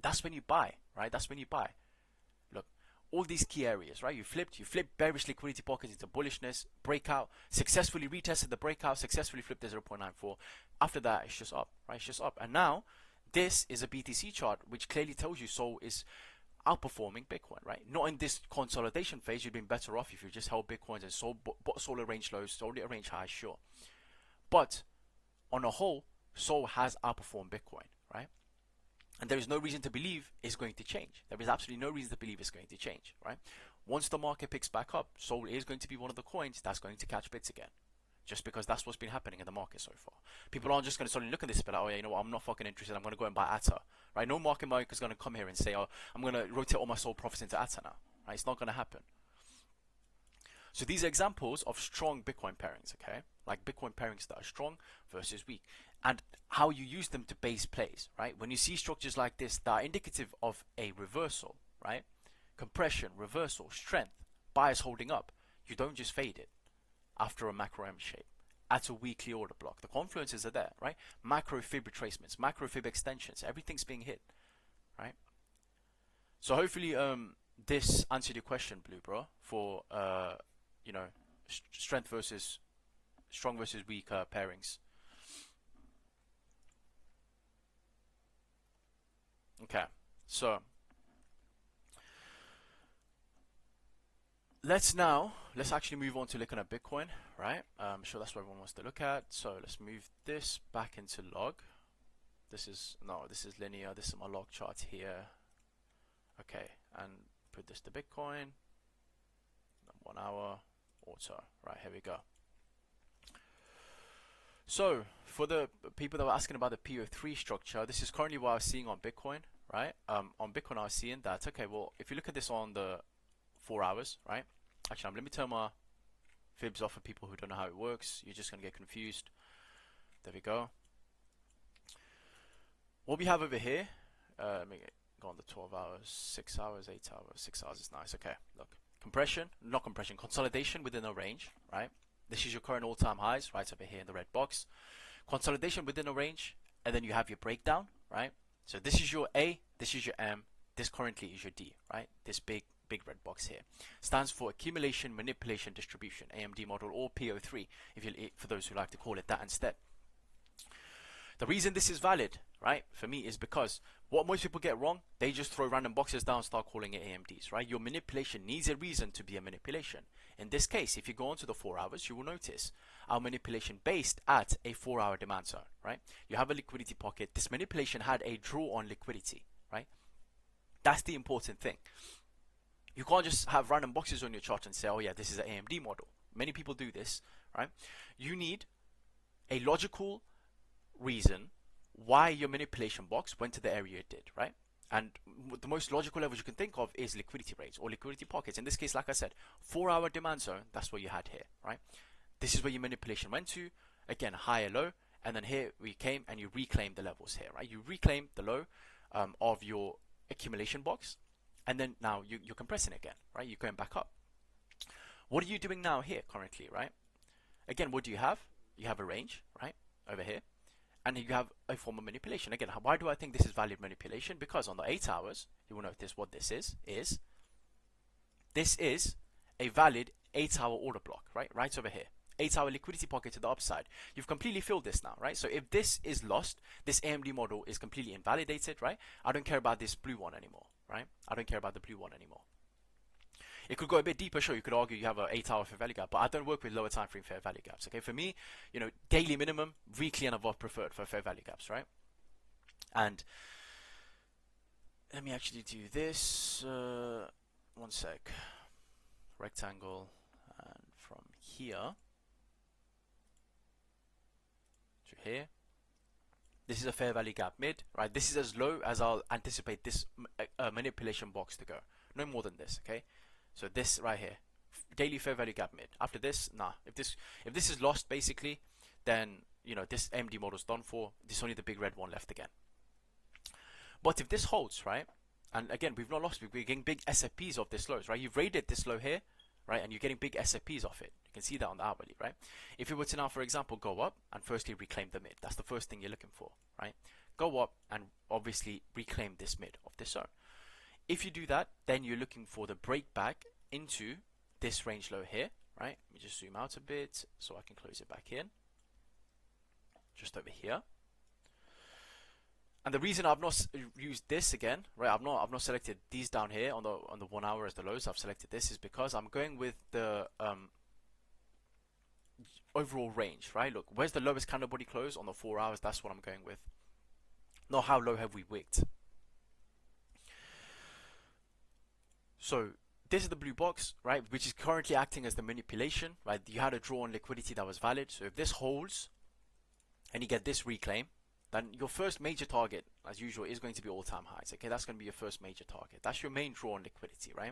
That's when you buy, right? That's when you buy. Look, all these key areas, right? You flipped bearish liquidity pockets into bullishness, breakout, successfully retested the breakout, successfully flipped the 0.94. After that, it's just up, right? It's just up. And now, this is a BTC chart, which clearly tells you Sol is outperforming Bitcoin, right? Not in this consolidation phase. You'd been better off if you just held Bitcoins and sold a range lows, sold it a range high, sure. But on a whole, Sol has outperformed Bitcoin, right? And there is no reason to believe it's going to change. There is absolutely no reason to believe it's going to change, right? Once the market picks back up, Sol is going to be one of the coins that's going to catch bits again. Just because that's what's been happening in the market so far. People aren't just going to suddenly look at this and be like, oh yeah, you know what, I'm not fucking interested, I'm going to go and buy ATA. Right? No market maker is going to come here and say, oh, I'm going to rotate all my Sol profits into ATA now. Right? It's not going to happen. So these are examples of strong Bitcoin pairings, okay? like Bitcoin pairings that are strong versus weak, and how you use them to base plays, right? When you see structures like this that are indicative of a reversal, right? Compression, reversal, strength, buyers holding up, you don't just fade it after a macro M shape at a weekly order block. The confluences are there, right? Macro fib retracements, macro fib extensions, everything's being hit, right? So hopefully this answered your question, Blue Bro, for you know, strong versus weak pairings. Okay, so let's actually move on to looking at Bitcoin, right? I'm sure that's what everyone wants to look at. So let's move this back into log. This is linear. This is my log chart here. Okay, and put this to Bitcoin. 1 hour auto. Right, here we go. So for the people that were asking about the PO3 structure, this is currently what I was seeing on Bitcoin, right? On Bitcoin, I was seeing that, okay, well, if you look at this on the 4 hours, right? Actually, let me turn my fibs off for people who don't know how it works. You're just going to get confused. There we go. What we have over here, let me go on the 12 hours, 6 hours, 8 hours, 6 hours is nice. Okay, look, consolidation within a range, right? This is your current all-time highs, right over here in the red box. Consolidation within a range, and then you have your breakdown, right? So this is your A, this is your M, this currently is your D, right? This big red box here stands for accumulation, manipulation, distribution, AMD model, or PO3, for those who like to call it that instead. The reason this is valid, right, for me is because what most people get wrong, they just throw random boxes down and start calling it AMDs, right? Your manipulation needs a reason to be a manipulation. In this case, if you go on to the 4 hours, you will notice our manipulation based at a 4-hour demand zone, right? You have a liquidity pocket. This manipulation had a draw on liquidity, right? That's the important thing. You can't just have random boxes on your chart and say, oh yeah, this is an AMD model. Many people do this, right? You need a logical reason why your manipulation box went to the area it did, right? And the most logical levels you can think of is liquidity rates or liquidity pockets. In this case, like I said, 4-hour demand zone, that's what you had here, right? This is where your manipulation went to, again, higher low, and then here we came and you reclaimed the levels here, right? You reclaimed the low of your accumulation box, and then now you're compressing again, right? You're going back up. What are you doing now here currently, right? Again, what do you have? You have a range, right, over here. And you have a form of manipulation. Again, why do I think this is valid manipulation? Because on the 8 hours, you will notice what this is a valid 8-hour order block, right? Right over here. 8-hour liquidity pocket to the upside. You've completely filled this now, right? So if this is lost, this AMD model is completely invalidated, right? I don't care about this blue one anymore, right? I don't care about the blue one anymore. It could go a bit deeper, sure, you could argue you have an 8-hour fair value gap, but I don't work with lower time frame fair value gaps, okay? For me, you know, daily minimum, weekly and above preferred for fair value gaps, right? And let me actually do this, 1 sec, rectangle, and from here to here, this is a fair value gap mid, right? This is as low as I'll anticipate this manipulation box to go, no more than this, okay? So this right here, daily fair value gap mid. After this, nah. If this is lost basically, then you know this AMD model's done for. There's only the big red one left again. But if this holds, right, and again we've not lost, we're getting big SFPs of this lows, right? You've raided this low here, right, and you're getting big SFPs off it. You can see that on the hourly, right? If it were to now, for example, go up and firstly reclaim the mid, that's the first thing you're looking for, right? Go up and obviously reclaim this mid of this zone. If you do that, then you're looking for the break back into this range low here, right? Let me just zoom out a bit so I can close it back in. Just over here. And the reason I've not used this again, right? I've not selected these down here on the 1 hour as the lows. I've selected this is because I'm going with the overall range, right? Look, where's the lowest candle body close on the 4 hours? That's what I'm going with. Not how low have we wicked. So this is the blue box, right, which is currently acting as the manipulation, right? You had a draw on liquidity that was valid. So if this holds and you get this reclaim, then your first major target as usual, is going to be all-time highs. Okay, that's going to be your first major target. That's your main draw on liquidity, right?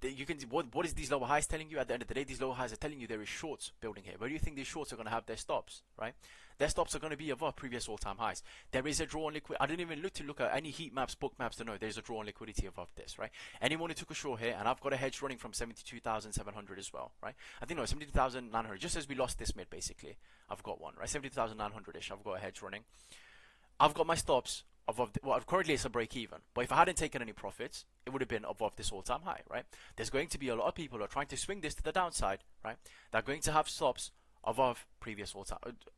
You can what is these lower highs telling you? At the end of the day, these lower highs are telling you there is shorts building here. Where do you think these shorts are going to have their stops, right? Their stops are going to be above previous all-time highs. There is a draw on liquidity. I didn't even look at any heat maps, book maps to know there's a draw on liquidity above this, right? Anyone who took a short here, and I've got a hedge running from 72,700 as well, right? I think no, 72,900. Just as we lost this mid, basically, I've got one, right? 72,900ish. I've got a hedge running. I've got my stops above. Well, currently it's a break even, but if I hadn't taken any profits, it would have been above this all-time high, right? There's going to be a lot of people who are trying to swing this to the downside, right? They're going to have stops above previous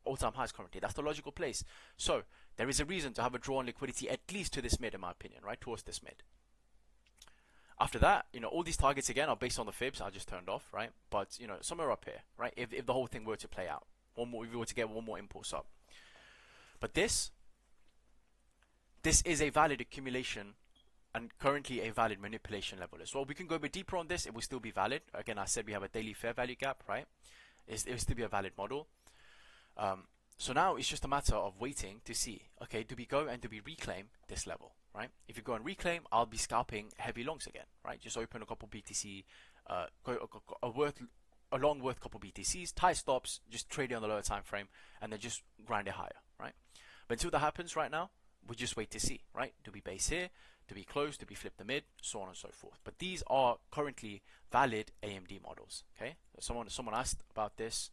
all-time highs currently. That's the logical place. So there is a reason to have a draw on liquidity at least to this mid, in my opinion, right? Towards this mid. After that, all these targets again are based on the fibs I just turned off, right? But somewhere up here, right? If the whole thing were to play out, if we were to get one more impulse up. But this is a valid accumulation and currently a valid manipulation level as well. We can go a bit deeper on this. It will still be valid. Again, I said we have a daily fair value gap, right? It will still be a valid model. So now it's just a matter of waiting to see, okay, do we go and do we reclaim this level, right? If you go and reclaim, I'll be scalping heavy longs again, right? Just open a couple BTC, a long worth couple BTCs, tight stops, just trade it on the lower time frame, and then just grind it higher, right? But until that happens right now, we just wait to see, right? Do we base here? Do we close? Do we flip the mid? So on and so forth. But these are currently valid AMD models. Okay. Someone asked about this.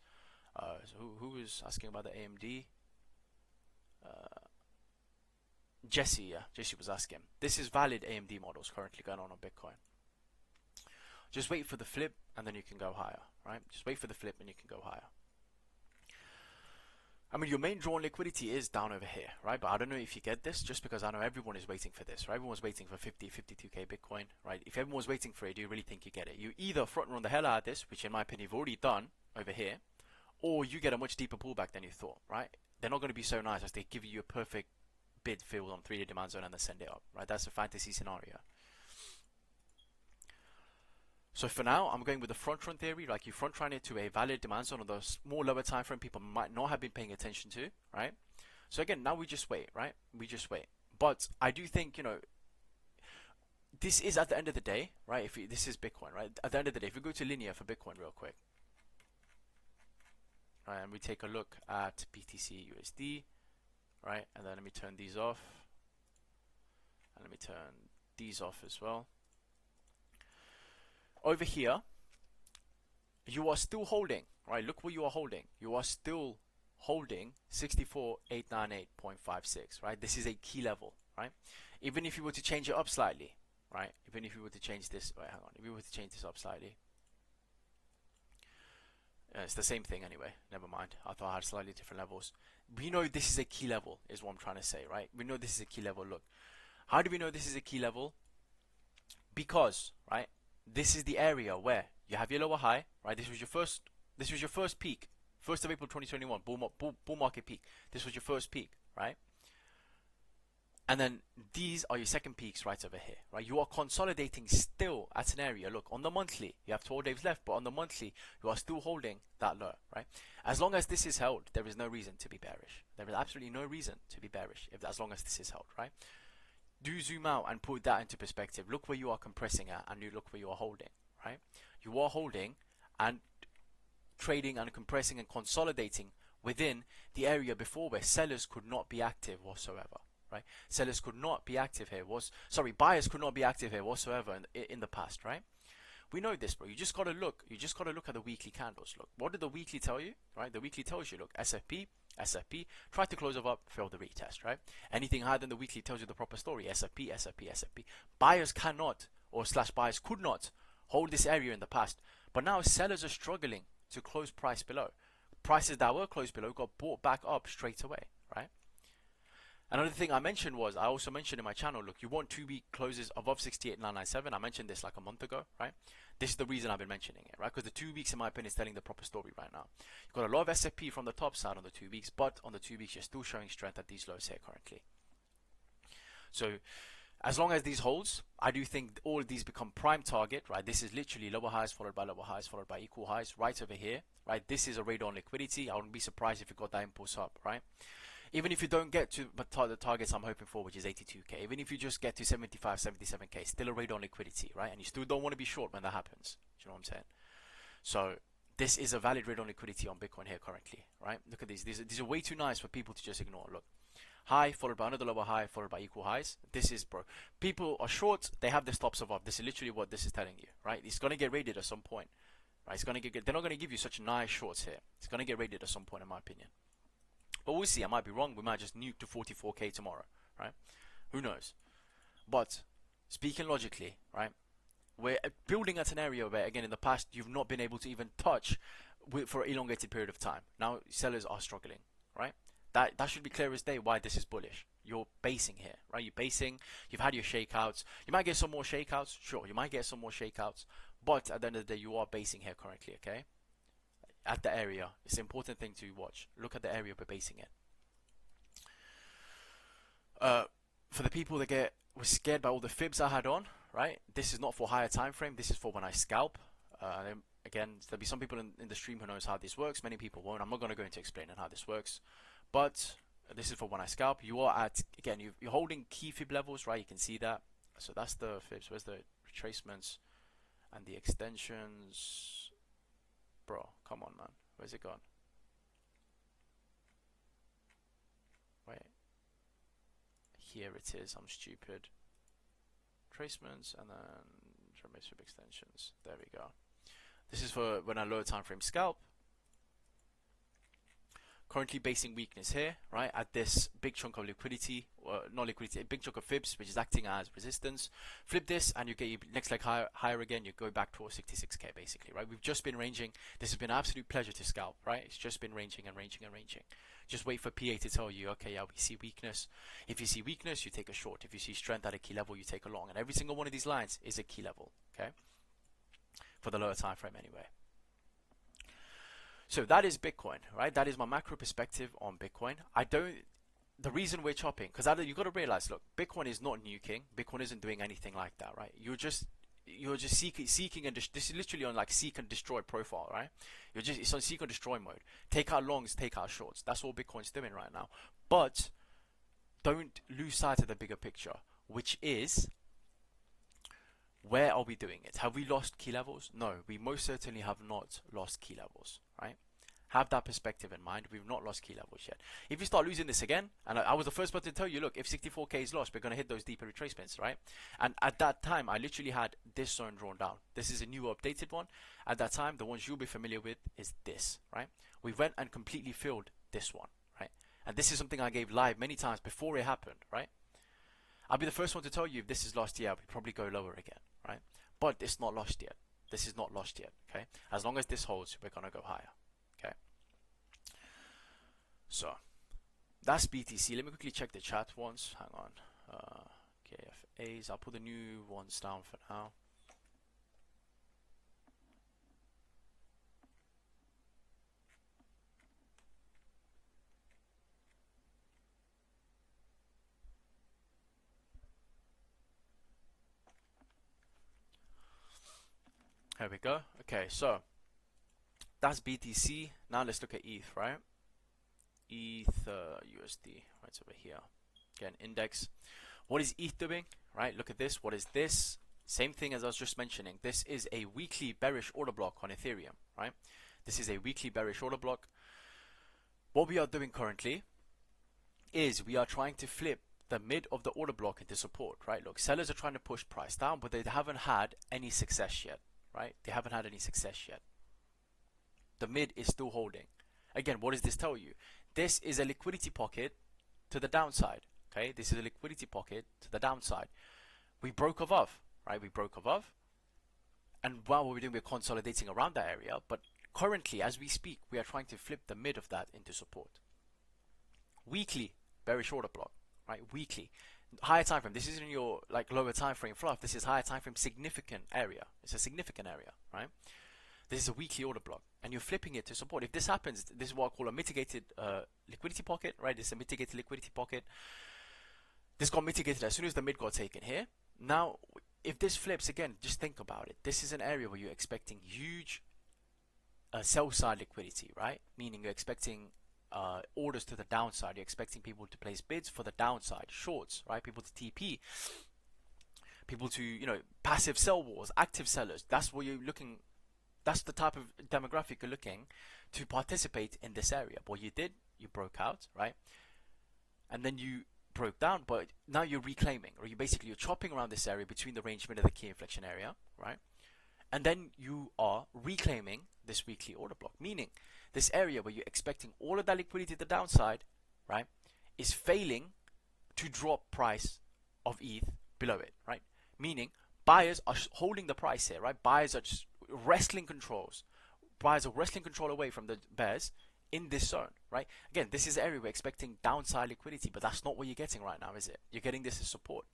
So who was asking about the AMD? Jesse, yeah. Jesse was asking. This is valid AMD models currently going on Bitcoin. Just wait for the flip and then you can go higher, right? Just wait for the flip and you can go higher. I mean, your main draw on liquidity is down over here, right? But I don't know if you get this, just because I know everyone is waiting for this, right? Everyone's waiting for 50, 52k Bitcoin, right? If everyone's waiting for it, do you really think you get it? You either front run the hell out of this, which in my opinion you've already done over here, or you get a much deeper pullback than you thought, right? They're not going to be so nice as they give you a perfect bid field on 3-day demand zone and then send it up, right? That's a fantasy scenario. So for now, I'm going with the front run theory, like you front run it to a valid demand zone of the more lower time frame people might not have been paying attention to, right? So again, now we just wait, right? We just wait. But I do think, this is at the end of the day, right? This is Bitcoin, right? At the end of the day, if we go to linear for Bitcoin real quick, right, and we take a look at BTC USD, right? And then let me turn these off, and let me turn these off as well. Over here, you are still holding, right? Look what you are holding. You are still holding 64,898.56, right? This is a key level, right? Even if you were to change it up slightly, right? Even if you were to change this, wait, hang on. If you were to change this up slightly, it's the same thing anyway. Never mind. I thought I had slightly different levels. We know this is a key level, is what I'm trying to say, right? We know this is a key level. Look, how do we know this is a key level? Because, right? This is the area where you have your lower high, right? This was your first peak, 1st of April 2021, bull market peak. This was your first peak, right? And then these are your second peaks right over here, right? You are consolidating still at an area. Look, on the monthly, you have 12 days left, but on the monthly, you are still holding that low, right? As long as this is held, there is no reason to be bearish. There is absolutely no reason to be bearish as long as this is held, right? Do zoom out and put that into perspective. Look where you are compressing at and you look where you are holding, right? You are holding and trading and compressing and consolidating within the area before where sellers could not be active whatsoever, right? Sellers could not be active here. Buyers could not be active here whatsoever in the past, right? We know this, bro. You just got to look. You just got to look at the weekly candles. Look, what did the weekly tell you, right? The weekly tells you, look, SFP, try to close up, fail the retest, right? Anything higher than the weekly tells you the proper story. SFP. Buyers cannot, or / buyers could not hold this area in the past, but now sellers are struggling to close price below. Prices that were closed below got bought back up straight away, right? Another thing I mentioned was, I also mentioned in my channel, look, you want 2-week closes above 68,997. I mentioned this like a month ago, right? This is the reason I've been mentioning it, right? Because the 2 weeks, in my opinion, is telling the proper story right now. You've got a lot of SFP from the top side on the 2 weeks, but on the 2 weeks, you're still showing strength at these lows here currently. So as long as these holds, I do think all of these become prime target, right? This is literally lower highs followed by lower highs followed by equal highs right over here, right? This is a radar on liquidity. I wouldn't be surprised if it got that impulse up, right? Even if you don't get to the targets I'm hoping for, which is 82k, even if you just get to 75, 77k, still a raid on liquidity, right? And you still don't want to be short when that happens. Do you know what I'm saying? So this is a valid raid on liquidity on Bitcoin here currently, right? Look at these. These are way too nice for people to just ignore. Look, high followed by another lower high followed by equal highs. This is, bro. People are short. They have their stops above. This is literally what this is telling you, right? It's gonna get raided at some point, right? It's gonna get. They're not gonna give you such nice shorts here. It's gonna get raided at some point, in my opinion. But we'll see. I might be wrong. We might just nuke to 44k tomorrow, right? Who knows? But speaking logically, right? We're building at an area where, again, in the past, you've not been able to even touch for an elongated period of time. Now, sellers are struggling, right? That should be clear as day why this is bullish. You're basing here, right? You're basing, you've had your shakeouts. You might get some more shakeouts, sure, you might get some more shakeouts, but at the end of the day, you are basing here currently, okay? At the area. It's an important thing to watch. Look at the area we're basing it. For the people that were scared by all the fibs I had on, right? This is not for higher time frame. This is for when I scalp. Again, there'll be some people in the stream who knows how this works. Many people won't. I'm not going to go into explaining how this works, but this is for when I scalp. You are at, again, you're holding key fib levels, right? You can see that. So that's the fibs. Where's the retracements and the extensions? Bro, come on, man. Where's it gone? Wait. Here it is. I'm stupid. Tracements and then fib extensions. There we go. This is for when I lower time frame scalp. Currently basing weakness here, right, at this big chunk of liquidity, not liquidity, a big chunk of fibs, which is acting as resistance. Flip this, and you get your next leg higher again. You go back towards 66k, basically, right? We've just been ranging. This has been an absolute pleasure to scalp, right? It's just been ranging and ranging and ranging. Just wait for PA to tell you, okay, yeah, we see weakness. If you see weakness, you take a short. If you see strength at a key level, you take a long. And every single one of these lines is a key level, okay? For the lower time frame, anyway. So that is Bitcoin, right? That is my macro perspective on Bitcoin. The reason we're chopping, because you've got to realize, look, Bitcoin is not nuking. Bitcoin isn't doing anything like that, right? You're just seeking and this is literally on like seek and destroy profile, right? It's on seek and destroy mode. Take out longs, take out shorts. That's all Bitcoin's doing right now. But don't lose sight of the bigger picture, which is, where are we doing it? Have we lost key levels? No, we most certainly have not lost key levels, right? Have that perspective in mind. We've not lost key levels yet. If you start losing this again, and I was the first person to tell you, look, if 64k is lost, we're going to hit those deeper retracements, right? And at that time, I literally had this zone drawn down. This is a new updated one. At that time, the ones you'll be familiar with is this, right? We went and completely filled this one, right? And this is something I gave live many times before it happened, right? I'll be the first one to tell you if this is lost yet, we probably go lower again, right? But it's not lost yet. This is not lost yet, okay? As long as this holds, we're going to go higher, okay? So, that's BTC. Let me quickly check the chat once. Hang on. KFAs. I'll put the new ones down for now. There we go. Okay, so that's BTC. Now let's look at ETH, right? ETH USD, right over here. Again, index. What is ETH doing? Right, look at this. What is this? Same thing as I was just mentioning. This is a weekly bearish order block on Ethereum, right? This is a weekly bearish order block. What we are doing currently is we are trying to flip the mid of the order block into support, right? Look, sellers are trying to push price down, but they haven't had any success yet, right? They haven't had any success yet. The mid is still holding. Again, what does this tell you? This is a liquidity pocket to the downside, okay? This is a liquidity pocket to the downside. We broke above, right? We broke above. And while we're doing, we're consolidating around that area. But currently, as we speak, we are trying to flip the mid of that into support. Weekly bearish order block, right? Weekly. Higher time frame. This isn't your like lower time frame fluff. This is higher time frame significant area. It's a significant area, right? This is a weekly order block, and you're flipping it to support. If this happens, this is what I call a mitigated liquidity pocket, right? This is a mitigated liquidity pocket. This got mitigated as soon as the mid got taken here. Now, if this flips again, just think about it. This is an area where you're expecting huge sell side liquidity, right? Meaning you're expecting orders to the downside. You're expecting people to place bids for the downside, shorts, right? People to TP, people to, passive sell wars, active sellers. That's what you're looking. That's the type of demographic you're looking to participate in this area. What you did, you broke out, right? And then you broke down, but now you're reclaiming, or you're chopping around this area between the range mid and the key inflection area, right? And then you are reclaiming this weekly order block, meaning this area where you're expecting all of that liquidity to the downside, right, is failing to drop price of ETH below it, right? Meaning buyers are holding the price here, right? Buyers are just wrestling controls. Buyers are wrestling control away from the bears in this zone, right? Again, this is the area we're expecting downside liquidity, but that's not what you're getting right now, is it? You're getting this as support.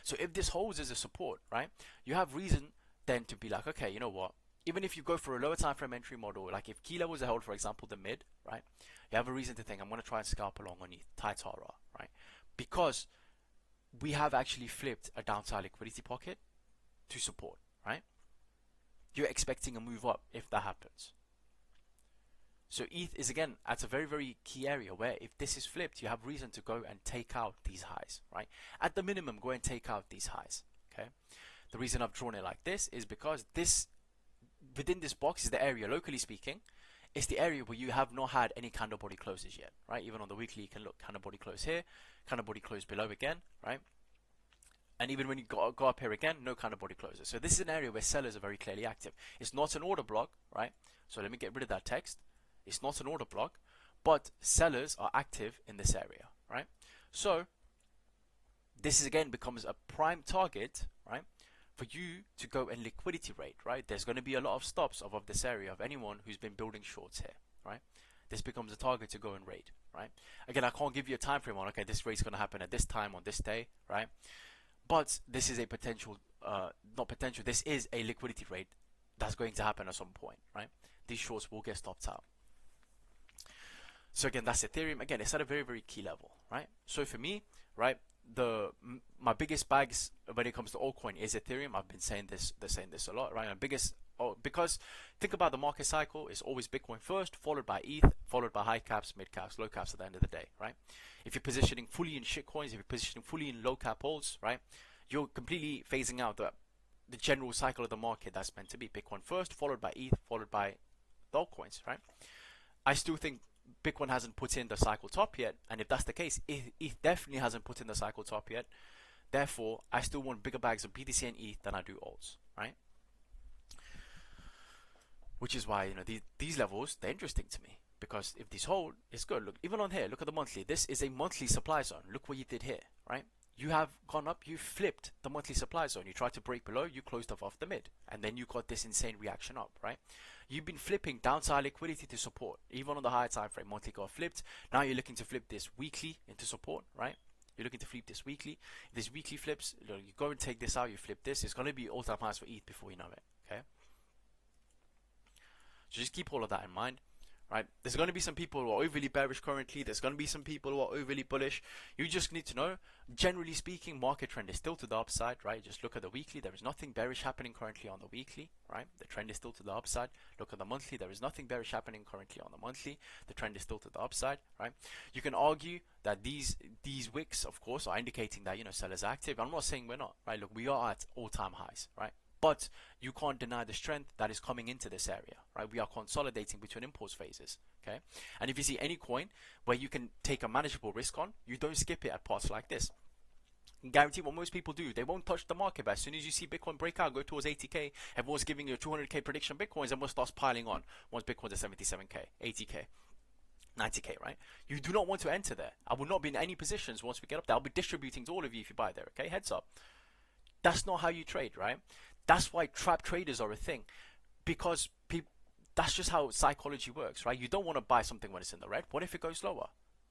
So if this holds as a support, right, you have reason then to be like, okay, you know what? Even if you go for a lower time frame entry model, like if key levels are held, for example, the mid, right, you have a reason to think I'm going to try and scalp along on ETH, Titara, right? Because we have actually flipped a downside liquidity pocket to support, right? You're expecting a move up if that happens. So ETH is again at a very, very key area where if this is flipped, you have reason to go and take out these highs, right? At the minimum, go and take out these highs, okay? The reason I've drawn it like this is because this, within this box is the area, locally speaking, it's the area where you have not had any candle body closes yet, right? Even on the weekly, you can look candle body close here, candle body close below again, right? And even when you go up here again, no candle body closes. So this is an area where sellers are very clearly active. It's not an order block, right? So let me get rid of that text. It's not an order block, but sellers are active in this area, right? So this is again becomes a prime target, right, for you to go and liquidity rate, right? There's going to be a lot of stops above this area of anyone who's been building shorts here, right? This becomes a target to go and raid, right? Again, I can't give you a time frame on, okay, this raid's going to happen at this time on this day, right? But this is a potential, not potential, this is a liquidity rate that's going to happen at some point, right? These shorts will get stopped out. So again, that's Ethereum. Again, it's at a very, very key level, right? So for me, right, my biggest bags when it comes to altcoin is Ethereum. I've been saying this a lot, right? Because think about the market cycle, it's always Bitcoin first, followed by ETH, followed by high caps, mid caps, low caps at the end of the day, right? If you're positioning fully in shitcoins, if you're positioning fully in low cap holds, right, you're completely phasing out the general cycle of the market that's meant to be Bitcoin first, followed by ETH, followed by the altcoins, right? I still think Bitcoin hasn't put in the cycle top yet, and if that's the case, ETH definitely hasn't put in the cycle top yet. Therefore, I still want bigger bags of BTC and ETH than I do alts, right? Which is why, these levels, they're interesting to me, because if these hold, it's good. Look, even on here, look at the monthly. This is a monthly supply zone. Look what you did here, right? You have gone up, you flipped the monthly supply zone. You tried to break below, you closed off the mid, and then you got this insane reaction up, right? You've been flipping downside liquidity to support. Even on the higher time frame, monthly got flipped. Now you're looking to flip this weekly into support, right? You're looking to flip this weekly. If this weekly flips, you go and take this out, you flip this. It's going to be all-time highs for ETH before you know it, okay? So just keep all of that in mind, right? There's going to be some people who are overly bearish currently. There's going to be some people who are overly bullish. You just need to know, generally speaking, market trend is still to the upside, right? Just look at the weekly. There is nothing bearish happening currently on the weekly, right? The trend is still to the upside. Look at the monthly. There is nothing bearish happening currently on the monthly. The trend is still to the upside, right? You can argue that these wicks, of course, are indicating that, sellers are active. I'm not saying we're not, right? Look, we are at all-time highs, right? But you can't deny the strength that is coming into this area, right? We are consolidating between impulse phases, okay? And if you see any coin where you can take a manageable risk on, you don't skip it at parts like this. I guarantee what most people do, they won't touch the market. But as soon as you see Bitcoin break out, go towards 80k, everyone's giving you a 200k prediction Bitcoins, and everyone starts piling on. Once Bitcoin's at 77k, 80k, 90k, right? You do not want to enter there. I will not be in any positions once we get up there. I'll be distributing to all of you if you buy there, okay? Heads up. That's not how you trade, right? That's why trap traders are a thing, because that's just how psychology works, right? You don't want to buy something when it's in the red. What if it goes lower,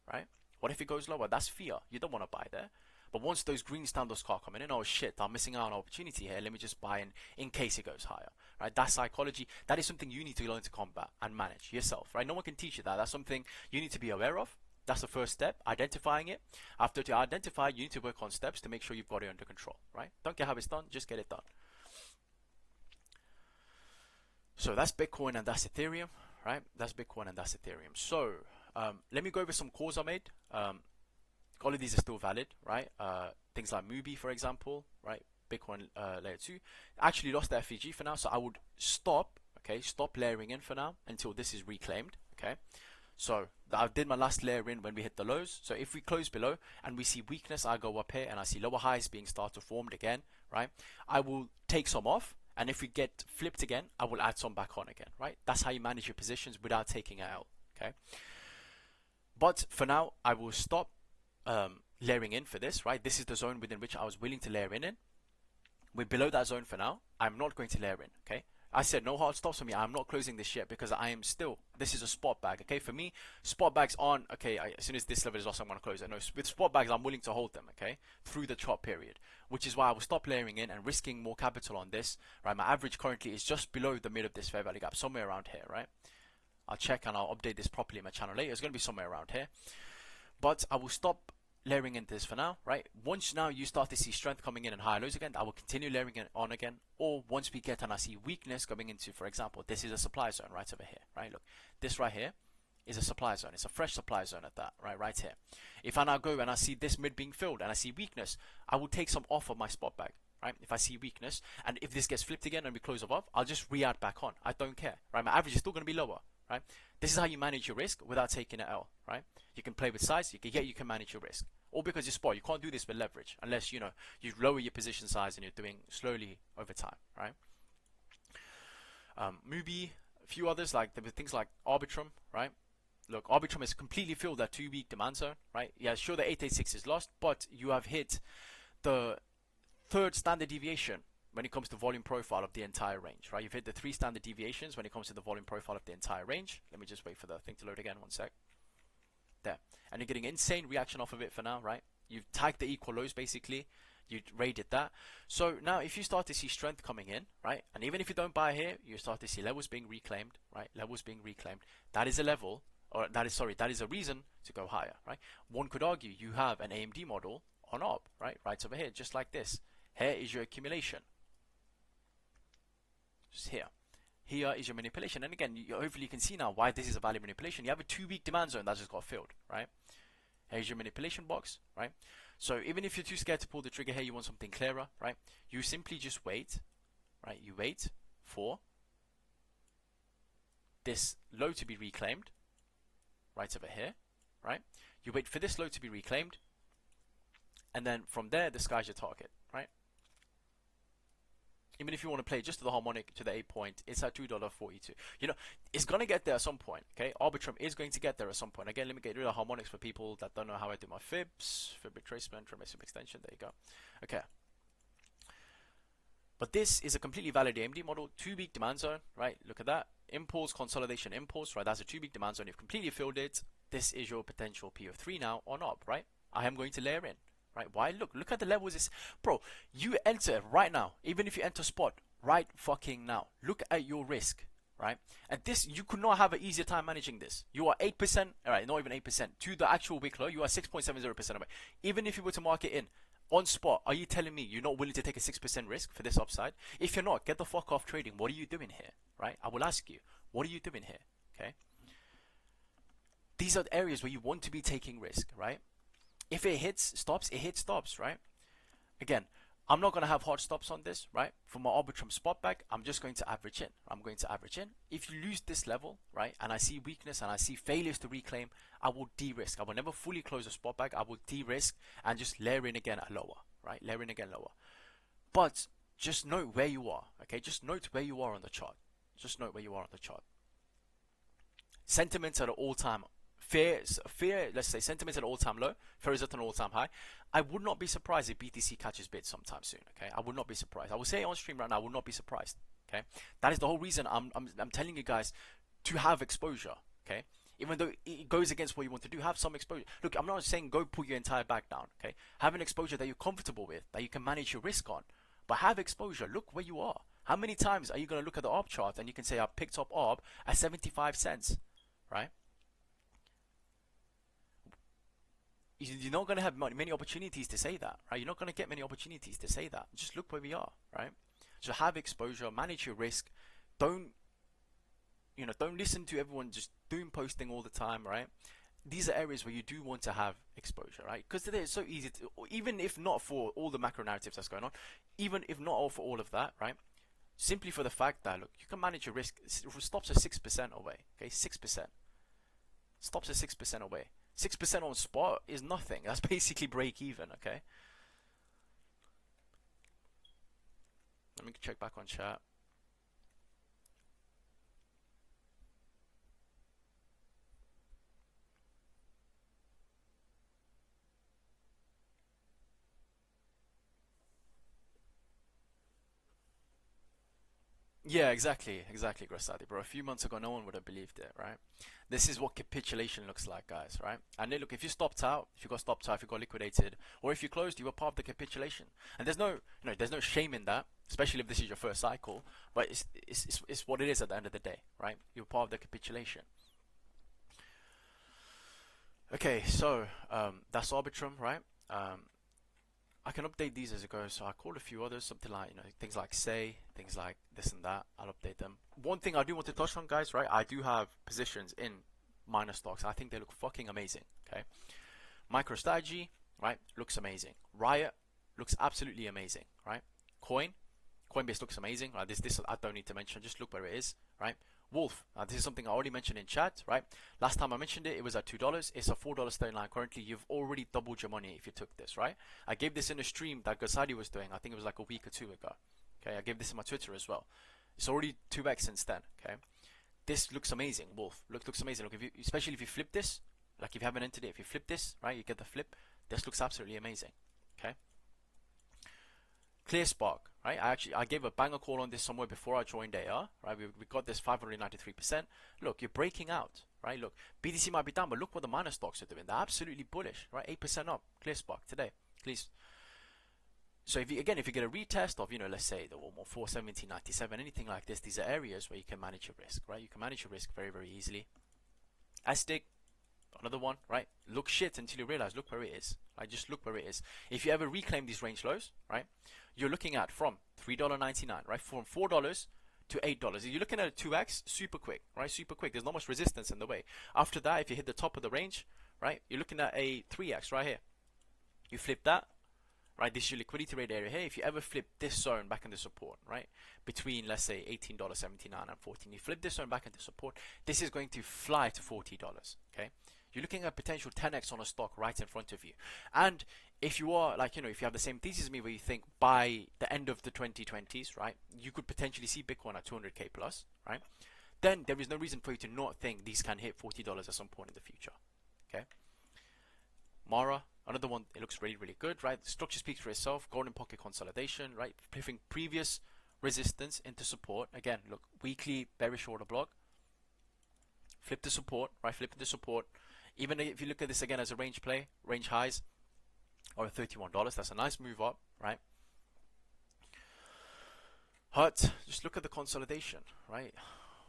right? What if it goes lower? That's fear. You don't want to buy there. But once those green standards start coming in, oh shit, I'm missing out on an opportunity here. Let me just buy in case it goes higher, right? That's psychology. That is something you need to learn to combat and manage yourself, right? No one can teach you that. That's something you need to be aware of. That's the first step, identifying it. After you identify, you need to work on steps to make sure you've got it under control, right? Don't care how it's done, just get it done. So that's Bitcoin and that's Ethereum, right? That's Bitcoin and that's Ethereum. So Let me go over some calls I made. All of these are still valid, right? Things like Mubi, for example, right? Bitcoin layer 2 actually lost the FEG for now, so I would stop, okay, stop layering in for now until this is reclaimed, okay? So I did my last layer in when we hit the lows. So if we close below and we see weakness, I go up here and I see lower highs being started formed again, right? I will take some off, and if we get flipped again, I will add some back on again, right? That's how you manage your positions without taking an L, okay? But for now, I will stop layering in for this, right? This is the zone within which I was willing to layer in. We're below that zone for now. I'm not going to layer in, okay? I said no hard stops for me. I'm not closing this yet because I am still, this is a spot bag, okay? For me, spot bags aren't, okay, as soon as this level is lost, I'm going to close it. No, with spot bags, I'm willing to hold them, okay? Through the chop period, which is why I will stop layering in and risking more capital on this, right? My average currently is just below the mid of this fair value gap, somewhere around here, right? I'll check and I'll update this properly in my channel later. It's going to be somewhere around here. But I will stop layering into this for now, right? Once now you start to see strength coming in and higher lows again, I will continue layering it on again. Or once we get and I see weakness coming into, for example, this is a supply zone right over here, right? Look, this right here is a supply zone. It's a fresh supply zone at that, right here. If I now go and I see this mid being filled and I see weakness, I will take some off of my spot bag, right? If I see weakness, and if this gets flipped again and we close above, I'll just re-add back on. I don't care, right? My average is still going to be lower, right? This is how you manage your risk without taking an L, right? You can play with size, you can manage your risk. All because you're spot. You can't do this with leverage unless, you know, you lower your position size and you're doing slowly over time, right? Mubi, a few others, like there were things like Arbitrum, right? Look, Arbitrum is completely filled that 2-week demand zone, right? Yeah, sure, the 886 is lost, but you have hit the third standard deviation when it comes to volume profile of the entire range, right? You've hit the 3 standard deviations when it comes to the volume profile of the entire range. Let me just wait for the thing to load again, one sec. There. And you're getting insane reaction off of it for now, right? You've tagged the equal lows basically. You rated that. So now if you start to see strength coming in, right? And even if you don't buy here, you start to see levels being reclaimed, right? Levels being reclaimed. That is a level, or that is a reason to go higher, right? One could argue you have an AMD model on ARB, right? Right over here, just like this. Here is your accumulation. Just here. Here is your manipulation, and again, hopefully you can see now why this is a value manipulation. You have a 2-week demand zone that just got filled, right? Here's your manipulation box, right? So even if you're too scared to pull the trigger here, you want something clearer, right? You simply just wait, right? You wait for this low to be reclaimed, right over here, right? You wait for this low to be reclaimed, and then from there, the sky's your target, right? Even if you want to play just to the harmonic to the 8 point, it's at $2.42. You know, it's going to get there at some point, okay? Arbitrum is going to get there at some point. Again, let me get rid of harmonics for people that don't know how I do my fibs. Fib retracement, trimester extension, there you go. Okay. But this is a completely valid AMD model, 2-week demand zone, right? Look at that. Impulse, consolidation, impulse, right? That's a 2-week demand zone. You've completely filled it. This is your potential P of 3 now on up, right? I am going to layer in. Right? Why? Look at the levels. This, bro, you enter right now. Even if you enter spot right fucking now, look at your risk, right? And this, you could not have an easier time managing this. You are 8%, all right, not even 8% to the actual wick low. You are 6.70% away. Even if you were to mark it in on spot, are you telling me you're not willing to take a 6% risk for this upside? If you're not, get the fuck off trading. What are you doing here, right? I will ask you, what are you doing here? Okay. These are the areas where you want to be taking risk, right? If it hits stops, it hits stops, right? Again, I'm not going to have hard stops on this, right? For my Arbitrum spot bag, I'm just going to average in. I'm going to average in. If you lose this level, right, and I see weakness and I see failures to reclaim, I will de-risk. I will never fully close a spot bag. I will de-risk and just layer in again at lower, right? Layer in again lower. But just note where you are, okay? Just note where you are on the chart. Just note where you are on the chart. Sentiments at an all-time fear, let's say sentiments at an all-time low, fear is at an all-time high. I would not be surprised if BTC catches bids sometime soon, okay? I would not be surprised. I will say on stream right now, I would not be surprised, okay? That is the whole reason I'm telling you guys to have exposure, okay? Even though it goes against what you want to do, have some exposure. Look, I'm not saying go pull your entire bag down, okay? Have an exposure that you're comfortable with, that you can manage your risk on, but have exposure. Look where you are. How many times are you going to look at the ARB chart and you can say, I picked up ARB at 75 cents, right? You're not going to have many opportunities to say that, right? You're not going to get many opportunities to say that. Just look where we are, right? So have exposure, manage your risk. Don't listen to everyone just doom posting all the time, right? these are areas where you do want to have exposure, right? Because it's so easy to, even if not for all the macro narratives that's going on, even if not all for all of that, right? Simply for the fact that, look, you can manage your risk. Stops are 6% away, okay? 6%. Stops are 6% away. 6% on spot is nothing. That's basically break even, okay? Let me check back on chat. Yeah, exactly, Grassati, bro. A few months ago, no one would have believed it, right? This is what capitulation looks like, guys, right? And then look, if you stopped out, if you got stopped out, if you got liquidated, or if you closed, you were part of the capitulation. And there's no, there's no shame in that, especially if this is your first cycle. But it's what it is at the end of the day, right? You're part of the capitulation. Okay, so that's Arbitrum, right? I can update these as it goes. So I called a few others, something like, things like Say, things like this and that. I'll update them. One thing I do want to touch on, guys, right? I do have positions in minor stocks. I think they look fucking amazing, okay? MicroStrategy, right? Looks amazing. Riot looks absolutely amazing, right? Coinbase looks amazing, right? This I don't need to mention. Just look where it is, right? Wolf, this is something I already mentioned in chat, right? Last time I mentioned it, it was at $2. It's a $4.39 currently. You've already doubled your money if you took this, right? I gave this in a stream that Gasadi was doing. I think it was like a week or two ago. Okay, I gave this in my Twitter as well. It's already 2x since then. Okay, this looks amazing. Wolf looks amazing. Look, especially if you flip this, like if you haven't entered it, if you flip this, right, you get the flip. This looks absolutely amazing. Okay. ClearSpark, right? I gave a banger call on this somewhere before I joined AR, right? We got this 593%. Look, you're breaking out, right? Look, BTC might be down, but look what the minor stocks are doing. They're absolutely bullish, right? 8% up, ClearSpark today, please. So if you get a retest of, let's say the 470.97, anything like this, these are areas where you can manage your risk, right? You can manage your risk very, very easily. Astig, another one, right? Look shit until you realize, look where it is. Right? Just look where it is. If you ever reclaim these range lows, right? You're looking at from $3.99, right? From $4 to $8. You're looking at a 2x super quick, right? Super quick. There's not much resistance in the way. After that, if you hit the top of the range, right? You're looking at a 3x right here. You flip that, right? This is your liquidity rate area here. If you ever flip this zone back into support, right? Between, let's say, $18.79 and $14, you flip this zone back into support, this is going to fly to $40, okay? You're looking at potential 10x on a stock right in front of you. And if you are, like, if you have the same thesis as me where you think by the end of the 2020s, right, you could potentially see Bitcoin at 200k plus, right, then there is no reason for you to not think these can hit $40 at some point in the future, okay? Mara, another one, it looks really, really good, right? The structure speaks for itself. Golden pocket consolidation, right? Flipping previous resistance into support. Again, look, weekly bearish order block. Flip the support, right? Flip into support. Even if you look at this again as a range play, range highs are $31. That's a nice move up, right? Hut, just look at the consolidation, right?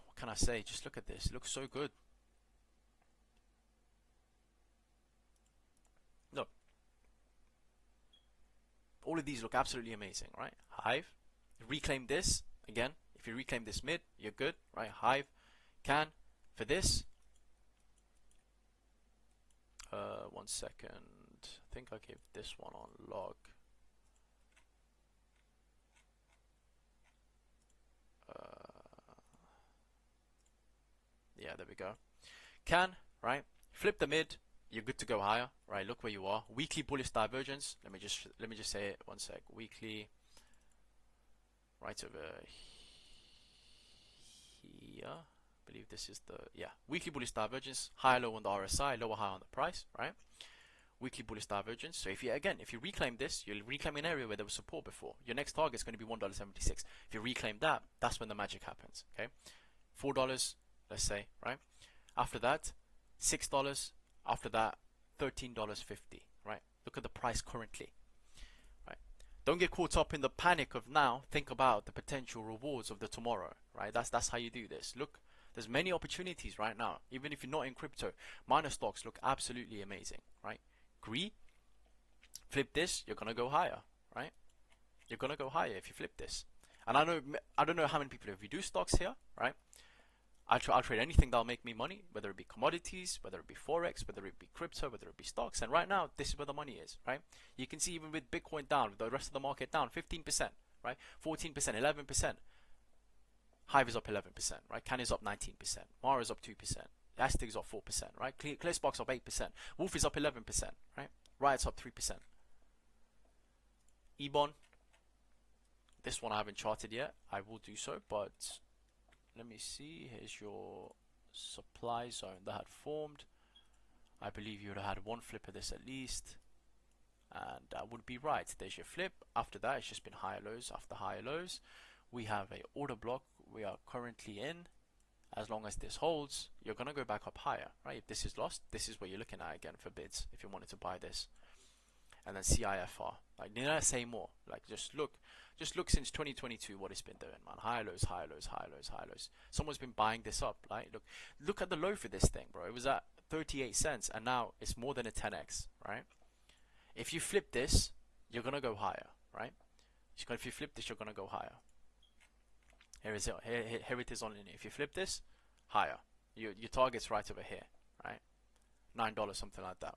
What can I say? Just look at this. It looks so good. Look. All of these look absolutely amazing, right? Hive, reclaim this again. If you reclaim this mid, you're good, right? Hive, can for this. 1 second. I think I gave this one on log. Yeah, there we go. Can, right? Flip the mid. You're good to go higher, right? Look where you are. Weekly bullish divergence. Let me just say it. 1 sec. Weekly. Right over here. I believe this is the weekly bullish divergence. High low on the RSI, lower high on the price, right? Weekly bullish divergence. So if you reclaim this, you'll reclaim an area where there was support before. Your next target is going to be $1.76. If you reclaim that, that's when the magic happens. Okay, $4, let's say, right? After that, $6. After that, $13.50. Right? Look at the price currently. Right? Don't get caught up in the panic of now. Think about the potential rewards of the tomorrow. Right? That's how you do this. Look, there's many opportunities right now. Even if you're not in crypto, minor stocks look absolutely amazing. Right? Agree? Flip this, you're gonna go higher, right? You're gonna go higher if you flip this. And I don't know how many people, if you do stocks here, right? I'll trade anything that'll make me money, whether it be commodities, whether it be forex, whether it be crypto, whether it be stocks. And right now, this is where the money is, right? You can see even with Bitcoin down, with the rest of the market down, 15%, right? 14%, 11%. Hive is up 11%, right? Can is up 19%. Mara is up 2%. Astig is up 4%, right? ClearSpark's up 8%. Wolf is up 11%, right? Riot's up 3%. Ebon, this one I haven't charted yet. I will do so, but let me see. Here's your supply zone that had formed. I believe you would have had one flip of this at least, and that would be right. There's your flip. After that, it's just been higher lows after higher lows. We have a order block we are currently in. As long as this holds, you're gonna go back up higher, right? If this is lost, this is what you're looking at again for bids if you wanted to buy this. And then CIFR, like, need I say more? Like, just look since 2022 what it's been doing, man. Higher lows, higher lows, higher lows, higher lows. Someone's been buying this up, right? Look at the low for this thing, bro. It was at 38 cents, and now it's more than a 10x, right? If you flip this, you're gonna go higher, right? If you flip this, you're gonna go higher. Here it is on linear. If you flip this, higher. Your target's right over here, right? $9, something like that.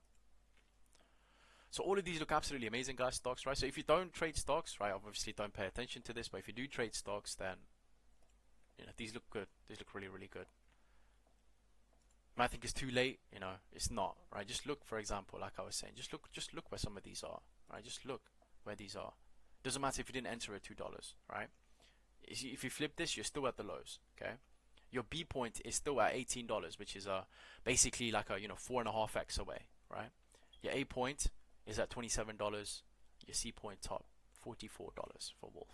So all of these look absolutely amazing, guys, stocks, right? So if you don't trade stocks, right, obviously don't pay attention to this, but if you do trade stocks, then, you know, these look good. These look really, really good. I think it's too late, you know, it's not, right? Just look, for example, like I was saying, just look where some of these are, right? Just look where these are. Doesn't matter if you didn't enter at $2, right? If you flip this, you're still at the lows, okay? Your B point is still at $18, which is basically like a 4.5x away, right? Your A point is at $27. Your C point top, $44 for Wolf.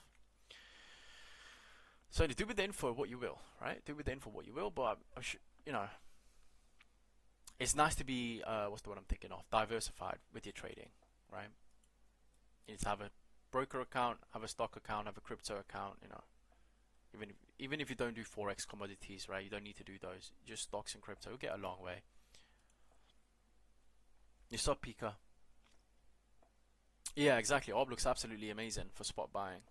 So to do with the info what you will, right? Do with the info what you will, but you know, it's nice to be what's the word I'm thinking of? Diversified with your trading, right? You need to have a broker account, have a stock account, have a crypto account, you know. Even if you don't do forex commodities, right? You don't need to do those. Just stocks and crypto. You'll get a long way. You saw Pika. Yeah, exactly. Orb looks absolutely amazing for spot buying.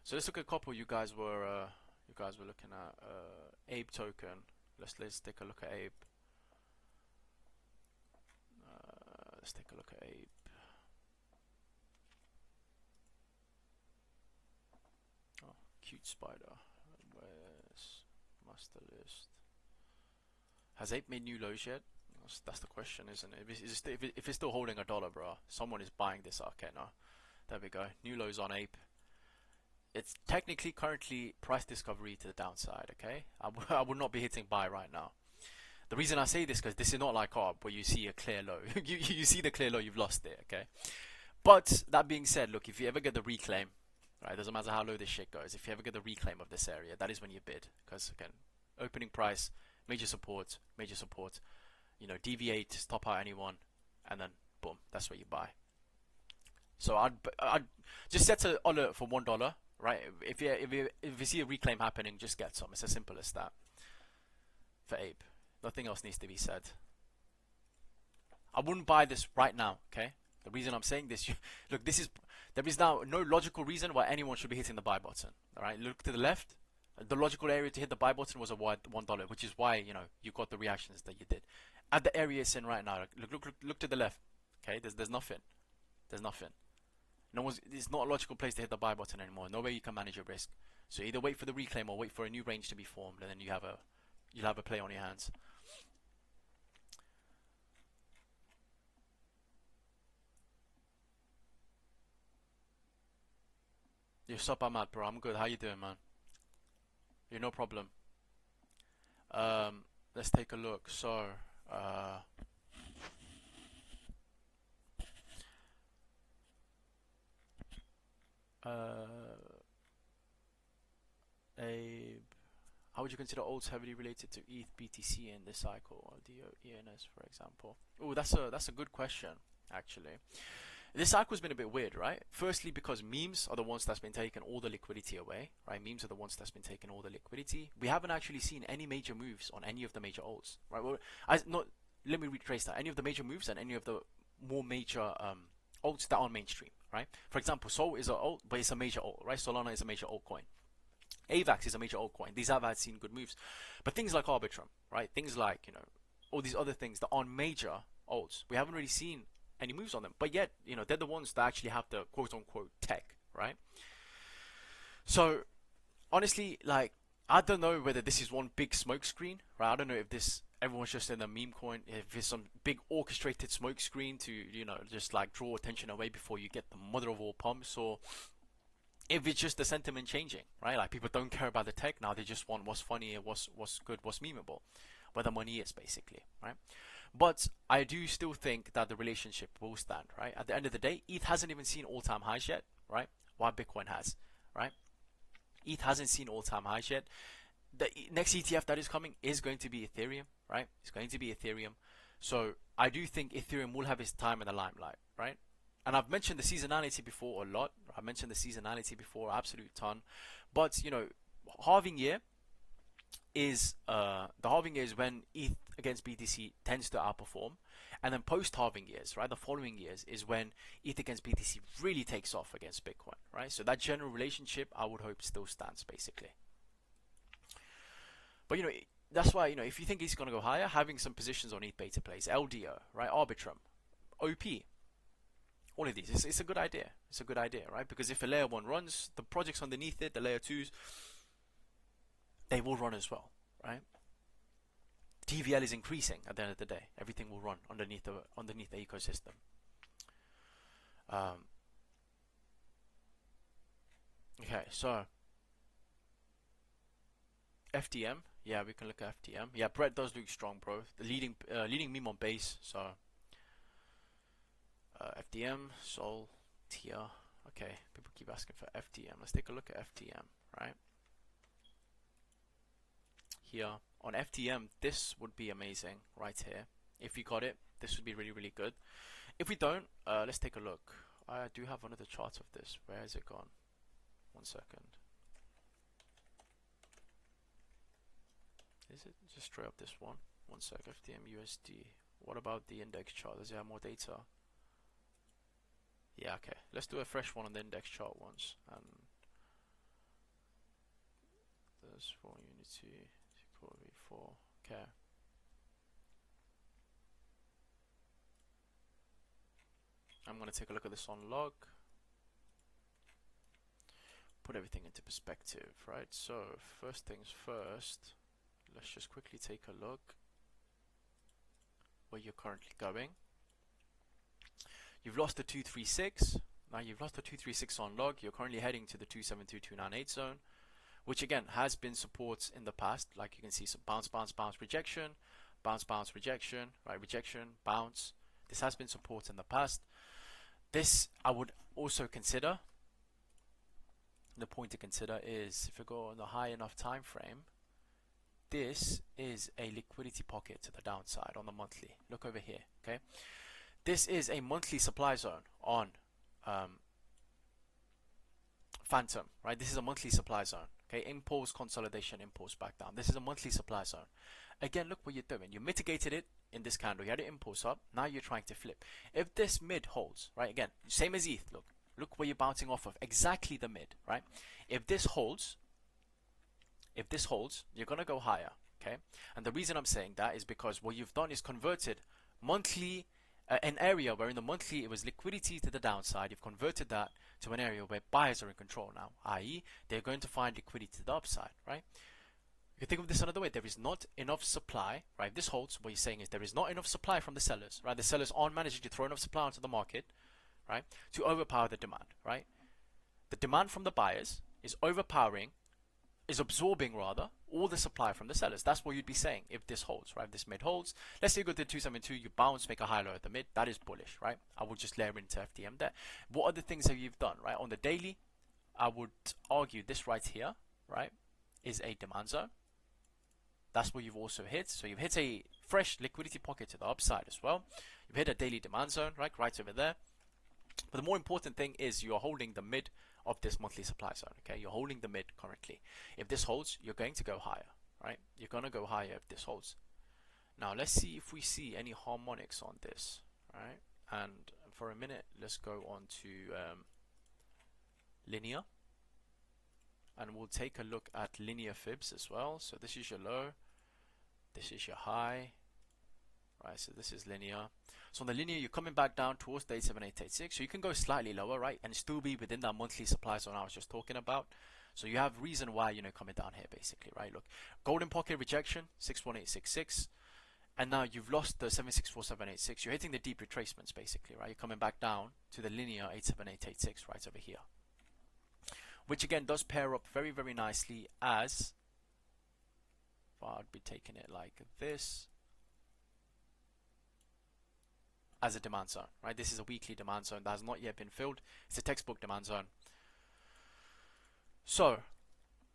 So let's look at a couple you guys were looking at. Abe token. Let's take a look at Abe. Let's take a look at Abe. Oh, cute spider. Where's master list? Has Ape made new lows yet? That's the question, isn't it? If it's still holding $1, bro, someone is buying this. Okay, no. There we go. New lows on Ape. It's technically currently price discovery to the downside, okay? I would not be hitting buy right now. The reason I say this because this is not like ARB where you see a clear low. you see the clear low, you've lost it, okay? But that being said, look, if you ever get the reclaim, right, doesn't matter how low this shit goes, if you ever get the reclaim of this area, that is when you bid. Because again, opening price, major support, you know, deviate, stop out anyone, and then boom, that's where you buy. So I'd just set an alert for $1, right? If you see a reclaim happening, just get some. It's as simple as that. For Ape, nothing else needs to be said. I wouldn't buy this right now, okay? The reason I'm saying this, look, there is now no logical reason why anyone should be hitting the buy button. All right, look to the left. The logical area to hit the buy button was a $1, which is why you got the reactions that you did. At the area it's in right now, look to the left. Okay, there's nothing. There's nothing. It's not a logical place to hit the buy button anymore. No way you can manage your risk. So either wait for the reclaim or wait for a new range to be formed, and then you'll have a play on your hands. What's up, Ahmad, bro? I'm good. How you doing, man? You're no problem. Let's take a look. So, how would you consider alts heavily related to ETH, BTC in this cycle, or the ENS, for example? Oh, that's a good question, actually. This cycle's been a bit weird, right? Firstly, because memes are the ones that's been taking all the liquidity away, right? Memes are the ones that's been taking all the liquidity. We haven't actually seen any major moves on any of the major alts, right? Well, let me retrace that. Any of the major moves and any of the more major alts that are mainstream, right? For example, Sol is an alt, but it's a major alt, right? Solana is a major altcoin. AVAX is a major altcoin. These have had seen good moves, but things like Arbitrum, right? Things like, you know, all these other things that aren't major alts, we haven't really seen any moves on them. But yet, you know, they're the ones that actually have the quote unquote tech, right? So honestly, like, I don't know whether this is one big smoke screen, right? I don't know if this everyone's just in a meme coin, if it's some big orchestrated smoke screen to, you know, just like draw attention away before you get the mother of all pumps, or if it's just the sentiment changing, right? Like people don't care about the tech now; they just want what's funny, what's good, what's memeable, where the money is, basically, right? But I do still think that the relationship will stand, right? At the end of the day, ETH hasn't even seen all-time highs yet, right? While Bitcoin has, right? ETH hasn't seen all-time highs yet. The next ETF that is coming is going to be Ethereum, right? It's going to be Ethereum. So I do think Ethereum will have its time in the limelight, right? And I've mentioned the seasonality before a lot. I've mentioned the seasonality before, absolute ton. But you know, halving year is the halving year is when ETH against BTC tends to outperform, and then post halving years, right? The following years is when ETH against BTC really takes off against Bitcoin, right? So that general relationship, I would hope, still stands, basically. But you know, that's why, you know, if you think he's going to go higher, having some positions on ETH beta plays, LDO, right, Arbitrum, OP, all of these, it's a good idea. It's a good idea, right? Because if a layer one runs, the projects underneath it, the layer twos, they will run as well, right? TVL is increasing at the end of the day. Everything will run underneath the ecosystem. Um, okay, so FTM, yeah, we can look at FTM. Yeah, Brett does look strong, bro. The leading meme on base. So FTM, Sol, Tia. Okay, people keep asking for FTM. Let's take a look at FTM, right? Here on FTM, this would be amazing right here. If we got it, this would be really, really good. If we don't, let's take a look. I do have another chart of this. Where has it gone? 1 second. Is it just straight up this one? 1 sec. FTM USD. What about the index chart? Does it have more data? Yeah, okay. Let's do a fresh one on the index chart once. And there's 4 unity equal V4. Okay. I'm gonna take a look at this on log. Put everything into perspective, right? So first things first. Let's just quickly take a look where you're currently going. You've lost the 236. Now you've lost the 236 on log. You're currently heading to the 272298 zone, which again has been supports in the past. Like you can see, some bounce, bounce, bounce, rejection, bounce, bounce, rejection, right? Rejection, bounce. This has been support in the past. This I would also consider. The point to consider is if you go on the high enough time frame, this is a liquidity pocket to the downside on the monthly. Look over here, okay? This is a monthly supply zone on Phantom, right? This is a monthly supply zone, okay? Impulse, consolidation, impulse back down. This is a monthly supply zone. Again, look what you're doing. You mitigated it in this candle. You had an impulse up. Now you're trying to flip. If this mid holds, right? Again, same as ETH. Look where you're bouncing off of. Exactly the mid, right? If this holds, you're gonna go higher, okay? And the reason I'm saying that is because what you've done is converted monthly, an area where in the monthly it was liquidity to the downside. You've converted that to an area where buyers are in control now, i.e., they're going to find liquidity to the upside, right? You can think of this another way. There is not enough supply, right? If this holds, what you're saying is there is not enough supply from the sellers, right? The sellers aren't managing to throw enough supply onto the market, right, to overpower the demand, right? The demand from the buyers is overpowering, is absorbing rather, all the supply from the sellers. That's what you'd be saying if this holds, right? If this mid holds, let's say you go to 272, you bounce, make a high low at the mid, that is bullish, right? I would just layer into FTM there. What other things have you done, right? On the daily, I would argue this right here, right, is a demand zone. That's what you've also hit. So you've hit a fresh liquidity pocket to the upside as well. You've hit a daily demand zone, right over there. But the more important thing is you are holding the mid of this monthly supply zone, okay? You're holding the mid currently. If this holds, you're going to go higher, right? You're going to go higher if this holds. Now, let's see if we see any harmonics on this, right? And for a minute, let's go on to linear. and we'll take a look at linear fibs as well. So this is your low, this is your high, right? So this is linear. So on the linear, you're coming back down towards the 87886. So you can go slightly lower, right, and still be within that monthly supply zone I was just talking about. So you have reason why, you know, coming down here basically, right? Look, golden pocket rejection 61866, and now you've lost the 764786. You're hitting the deep retracements basically, right? You're coming back down to the linear 87886 right over here, which again does pair up very, very nicely as, if I'd be taking it like this, as a demand zone, right? This is a weekly demand zone that has not yet been filled. It's a textbook demand zone. So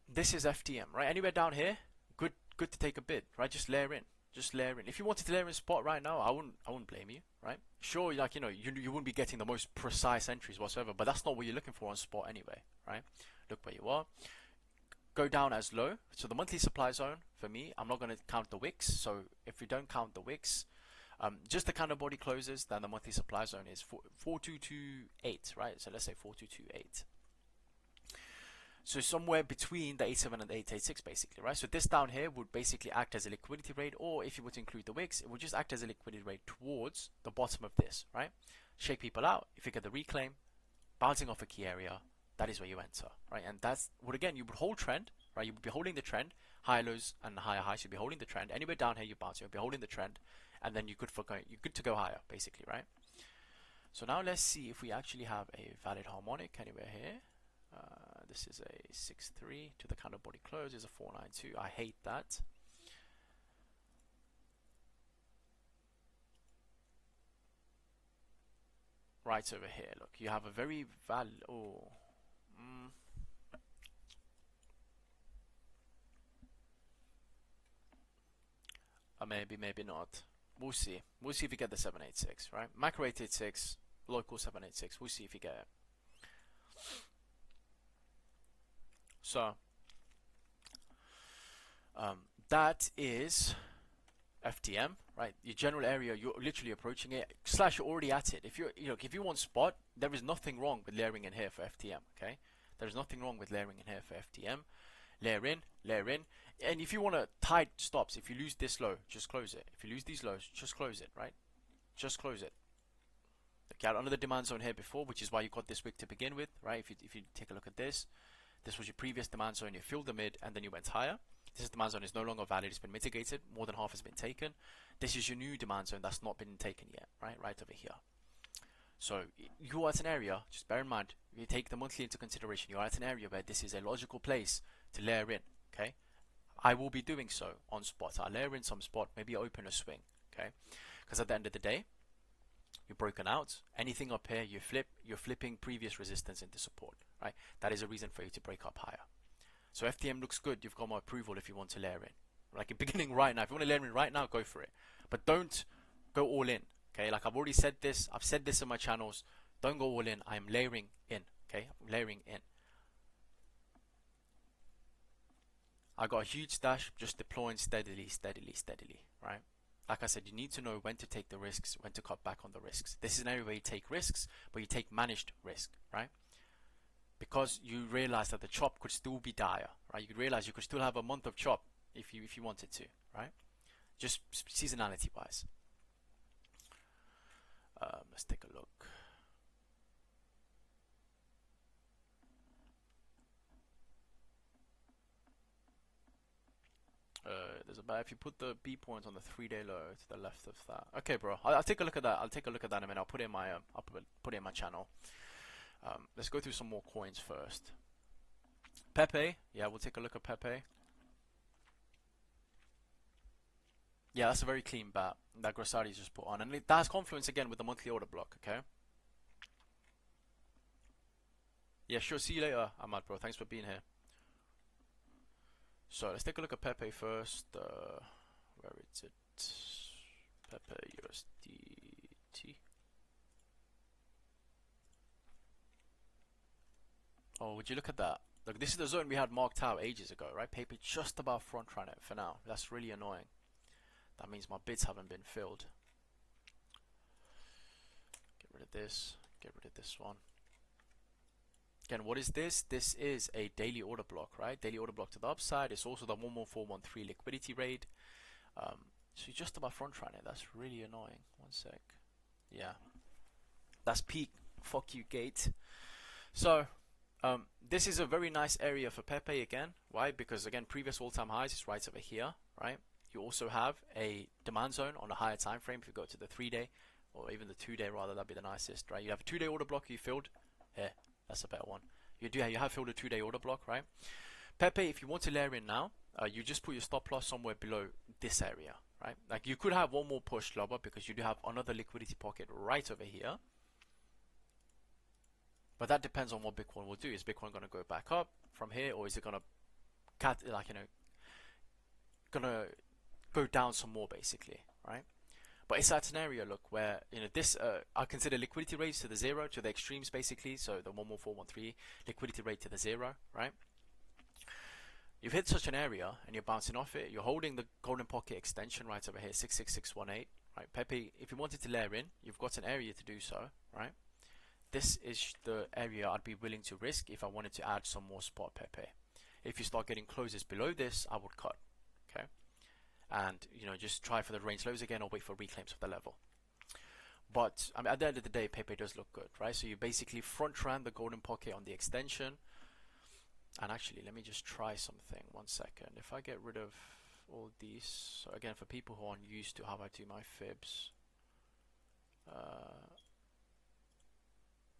this is FTM, right? Anywhere down here, good to take a bid, right? Just layer in, just layer in. If you wanted to layer in spot right now, I wouldn't blame you, right? Sure, like, you know, you wouldn't be getting the most precise entries whatsoever, but that's not what you're looking for on spot anyway, right? Look where you are. Go down as low. So the monthly supply zone for me, I'm not going to count the wicks. So if we don't count the wicks, just the candle body closes, then the monthly supply zone is 4228, right? So let's say 4228. So somewhere between the 87 and the 886 basically, right? So this down here would basically act as a liquidity rate, or if you were to include the wicks, it would just act as a liquidity rate towards the bottom of this, right? Shake people out. If you get the reclaim, bouncing off a key area, that is where you enter, right? And that's what, again, you would hold trend, right? You would be holding the trend, high lows and higher highs. You'd be holding the trend. Anywhere down here you bounce, you'll be holding the trend, and then you're good to go higher, basically, right? So now let's see if we actually have a valid harmonic anywhere here. This is a 6-3 to the candle body close is a 492. I hate that. Right over here, look, you have a very valid. Oh, maybe not. We'll see. We'll see if you get the 786, right? Macro 886, local 786. We'll see if you get it. So that is FTM, right? Your general area, you're literally approaching it. Slash, you're already at it. If if you want spot, there is nothing wrong with layering in here for FTM. Okay, there is nothing wrong with layering in here for FTM. Layer in, and if you want to tide stops, if you lose this low, just close it. If you lose these lows, just close it, right? Just close it. You had under the demand zone here before, which is why you got this wick to begin with, right? If you take a look at this, this was your previous demand zone. You filled the mid, and then you went higher. This demand zone is no longer valid. It's been mitigated. More than half has been taken. This is your new demand zone that's not been taken yet, right? Right over here. So you are at an area, just bear in mind, if you take the monthly into consideration, you are at an area where this is a logical place to layer in, okay? I will be doing so on spot. I'll layer in some spot, maybe open a swing, okay? Because at the end of the day, you're broken out. Anything up here, you're flipping previous resistance into support, right? That is a reason for you to break up higher. So FTM looks good. You've got my approval if you want to layer in. Like, you're beginning right now. If you want to layer in right now, go for it. But don't go all in, okay? Like, I've already said this. I've said this in my channels. Don't go all in. I'm layering in, okay? I'm layering in. I got a huge stash, just deploying steadily, right? Like I said, you need to know when to take the risks, when to cut back on the risks. This is an area where you take risks, but you take managed risk, right? Because you realize that the chop could still be dire, right? You could realize you could still have a month of chop if you wanted to, right? Just seasonality wise. Let's take a look. There's about, if you put the B point on the 3-day low to the left of that. Okay, bro. I'll take a look at that. I'll take a look at that in a minute. I'll put it in my put it in my channel. Let's go through some more coins first. Pepe. Yeah, we'll take a look at Pepe. Yeah, that's a very clean bat that Grossardi's just put on, and that has confluence again with the monthly order block. Okay. Yeah, sure. See you later, Ahmad, bro. Thanks for being here. So let's take a look at Pepe first. Where is it? Pepe USDT. Oh, would you look at that? Look, this is the zone we had marked out ages ago, right? Paper just about front run it for now. That's really annoying. That means my bids haven't been filled. Get rid of this. Get rid of this one. Again, what is this? This is a daily order block, right? Daily order block to the upside. It's also the 11413 liquidity raid. So you're just about front running. That's really annoying. One sec. Yeah, that's peak. Fuck you, gate. So this is a very nice area for Pepe again. Why? Because again, previous all-time highs is right over here, right? You also have a demand zone on a higher time frame. If you go to the 3-day or even the 2-day, rather, that'd be the nicest, right? You have a 2-day order block you filled. Here, that's a better one. You have filled a 2-day order block, right? Pepe, if you want to layer in now, you just put your stop loss somewhere below this area, right? Like you could have one more push lower because you do have another liquidity pocket right over here. But that depends on what Bitcoin will do. Is Bitcoin going to go back up from here, or is it going to gonna go down some more, basically, right? But it's that scenario, look, where this I consider liquidity rates to the zero, to the extremes, basically. So the 11413 liquidity rate to the zero, right? You've hit such an area and you're bouncing off it. You're holding the golden pocket extension right over here, 66618, right? Pepe, if you wanted to layer in, you've got an area to do so, right? This is the area I'd be willing to risk if I wanted to add some more spot Pepe. If you start getting closes below this, I would cut, okay? And just try for the range lows again, or wait for reclaims of the level. But I mean, at the end of the day, Pepe does look good, right? So you basically front ran the golden pocket on the extension. And actually, let me just try something. 1 second. If I get rid of all these, so again, for people who aren't used to how I do my fibs,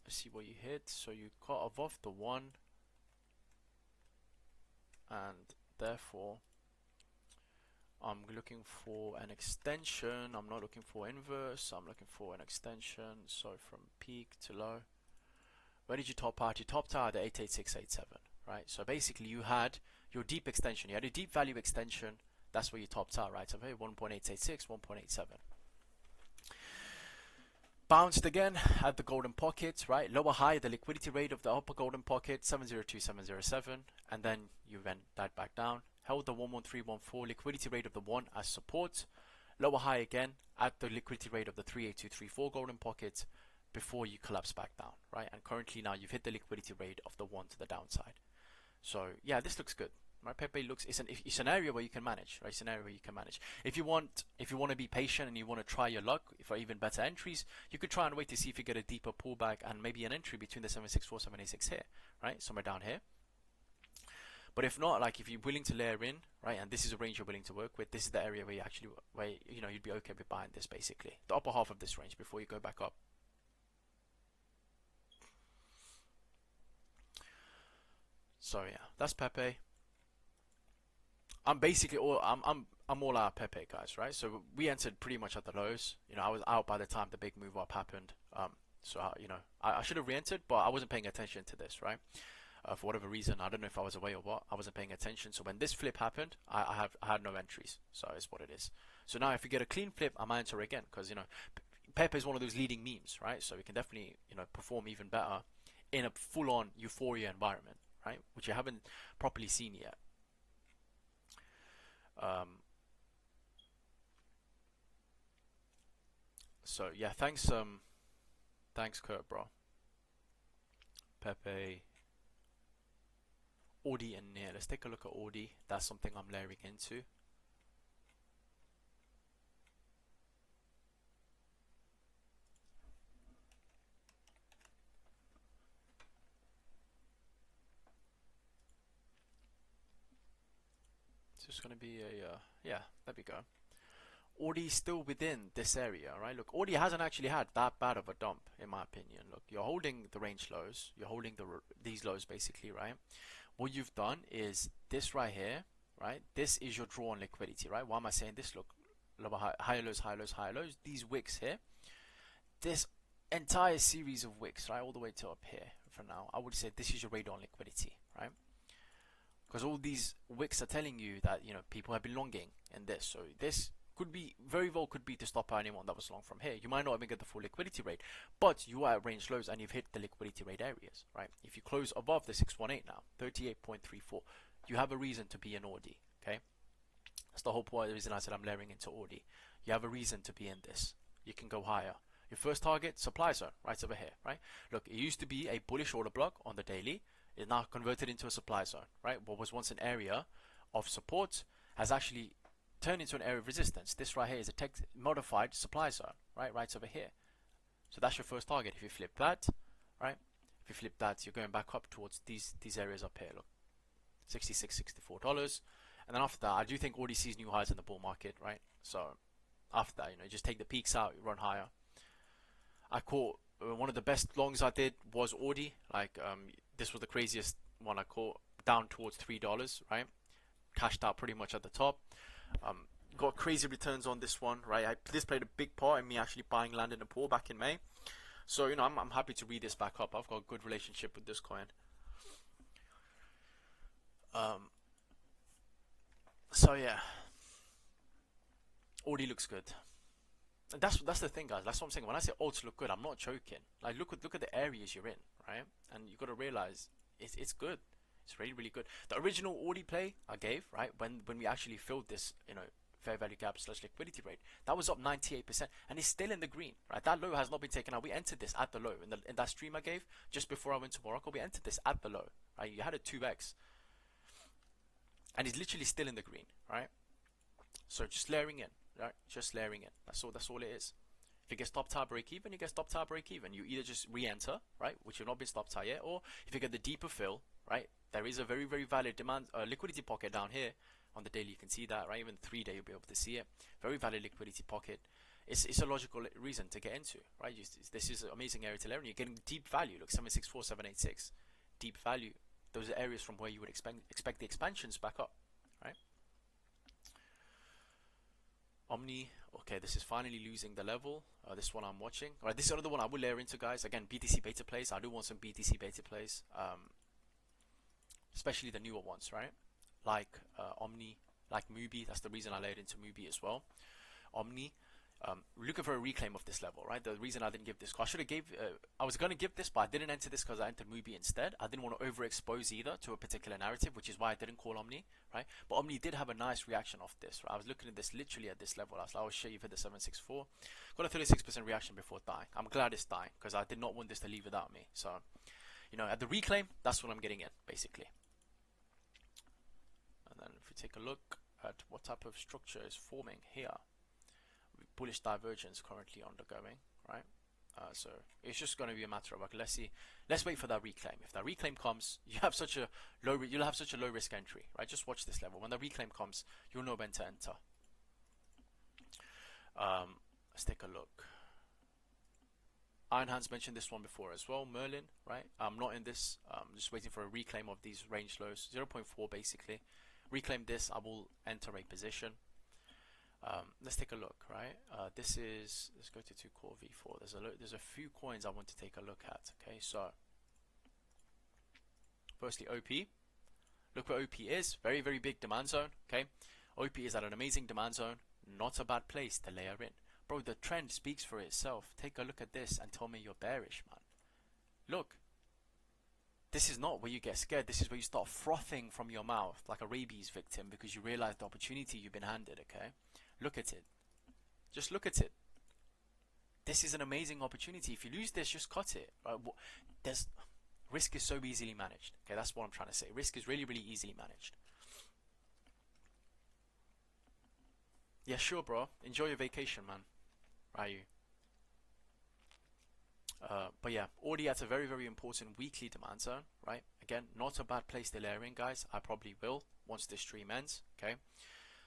let's see what you hit. So you cut above the 1, and therefore I'm looking for an extension. I'm not looking for inverse. I'm looking for an extension. So from peak to low. Where did you top out? You topped out at 88687, right? So basically you had your deep extension. You had a deep value extension. That's where you topped out, right? So here 1.886, 1.87. Bounced again at the golden pocket, right? Lower high, the liquidity rate of the upper golden pocket, 702,707, and then you went that back down. Held the 11314 liquidity rate of the 1 as support. Lower high again at the liquidity rate of the 38234 golden pocket before you collapse back down, right? And currently now you've hit the liquidity rate of the 1 to the downside. So yeah, this looks good. Right, Pepe looks it's an area where you can manage, right? It's an area where you can manage. If you want to be patient and you want to try your luck for even better entries, you could try and wait to see if you get a deeper pullback and maybe an entry between the 764, 786 here, right? Somewhere down here. But if not, like if you're willing to layer in, right, and this is a range you're willing to work with, this is the area where you'd be okay with buying this, basically. The upper half of this range before you go back up. So yeah, that's Pepe. I'm basically I'm all out Pepe, guys, right? So we entered pretty much at the lows. I was out by the time the big move up happened. So I should have re-entered, but I wasn't paying attention to this, right? For whatever reason, I don't know if I was away or what. I wasn't paying attention. So when this flip happened, I had no entries. So it's what it is. So now if you get a clean flip, I might enter again because Pepe is one of those leading memes, right? So we can definitely perform even better in a full-on euphoria environment, right? Which you haven't properly seen yet. So yeah, thanks Kurt, bro. Pepe, Audi and Near. Let's take a look at Audi. That's something I'm layering into. It's just gonna be a yeah, there we go. Audi still within this area, right? Look, Audi hasn't actually had that bad of a dump, in my opinion. Look, you're holding the range lows, you're holding these lows basically, right? What you've done is this right here, right? This is your draw on liquidity, right? Why am I saying this? Look, lower higher lows, higher lows, higher lows. These wicks here, this entire series of wicks, right, all the way to up here. For now, I would say this is your radar on liquidity, right? Because all these wicks are telling you that people have been longing in this, so this could be very well to stop out anyone that was long from here. You might not even get the full liquidity rate, but you are at range lows and you've hit the liquidity rate areas, right? If you close above the 618 now, 38.34, you have a reason to be in Audi, okay? That's the whole point. The reason I said I'm layering into Audi. You have a reason to be in this. You can go higher. Your first target, supply zone, right over here, right? Look, it used to be a bullish order block on the daily. It's now converted into a supply zone, right? What was once an area of support has actually turned into an area of resistance. This right here is a modified supply zone, right? Right over here. So that's your first target. If you flip that, right? If you flip that, you're going back up towards these areas up here. Look, $66, $64. And then after that, I do think already sees new highs in the bull market, right? So after that, you know, just take the peaks out, you run higher. I caught one of the best longs I did was Audi. Like this was the craziest one I caught, down towards $3, right? Cashed out pretty much at the top. Got crazy returns on this one, right? This played a big part in me actually buying land in Nepal back in May. So, you know, I'm happy to read this back up. I've got a good relationship with this coin. So yeah, Audi looks good. And that's the thing, guys. That's what I'm saying. When I say alts look good, I'm not joking. Like look at the areas you're in, right? And you got to realize it's good. It's really, really good. The original Audi play I gave, right, when we actually filled this, you know, fair value gap / liquidity rate, that was up 98%, and it's still in the green, right? That low has not been taken out. We entered this at the low in that stream I gave just before I went to Morocco. We entered this at the low, right? You had a 2x, and it's literally still in the green, right? So just layering in, right? Just layering in. That's all it is. If you get stop tie break even, you get stop tie break even. You either just re-enter, right, which you've not been stop tie yet, or if you get the deeper fill, right, there is a very, very valid demand liquidity pocket down here on the daily. You can see that, right? Even 3-day you'll be able to see it. Very valid liquidity pocket. It's a logical reason to get into, right? This is an amazing area to layer in. You're getting deep value. Look, 764, 786, deep value. Those are areas from where you would expect the expansions back up, right? Omni, okay, this is finally losing the level. This one I'm watching. All right, this is another one I will layer into, guys. Again, BTC beta plays. I do want some BTC beta plays, especially the newer ones, right? Like Omni, like Mubi. That's the reason I layered into Mubi as well. Omni, looking for a reclaim of this level, right? The reason I didn't give this, I should have I was going to give this, but I didn't enter this because I entered Mubi instead. I didn't want to overexpose either to a particular narrative, which is why I didn't call Omni, right? But Omni did have a nice reaction off this, right? I was looking at this literally at this level. I was like, I'll show you for the 764. Got a 36% reaction before dying. I'm glad it's dying because I did not want this to leave without me. So, you know, at the reclaim, that's what I'm getting in, basically. And then if we take a look at what type of structure is forming here, bullish divergence currently undergoing, right? So it's just going to be a matter of, like, let's wait for that reclaim. If that reclaim comes, you'll have such a low risk entry, right? Just watch this level. When the reclaim comes, you'll know when to enter. Let's take a look. Iron Hands mentioned this one before as well. Merlin, right? I'm not in this. I'm just waiting for a reclaim of these range lows. 0.4 basically. Reclaim this, I will enter a position. Let's take a look, right? Let's go to 2 core V4. There's a few coins I want to take a look at. Okay, so firstly, OP. Look where OP is. Very, very big demand zone. Okay, OP is at an amazing demand zone. Not a bad place to layer in, bro. The trend speaks for itself. Take a look at this and tell me you're bearish, man. Look. This is not where you get scared. This is where you start frothing from your mouth like a rabies victim because you realize the opportunity you've been handed. Okay. Look at it. Just look at it. This is an amazing opportunity. If you lose this, just cut it. Right? Risk is so easily managed. Okay, that's what I'm trying to say. Risk is really, really easily managed. Yeah, sure, bro. Enjoy your vacation, man. Ryu. But yeah, Audi at a very, very important weekly demand zone, right? Again, not a bad place to layer in, guys. I probably will once this stream ends. Okay.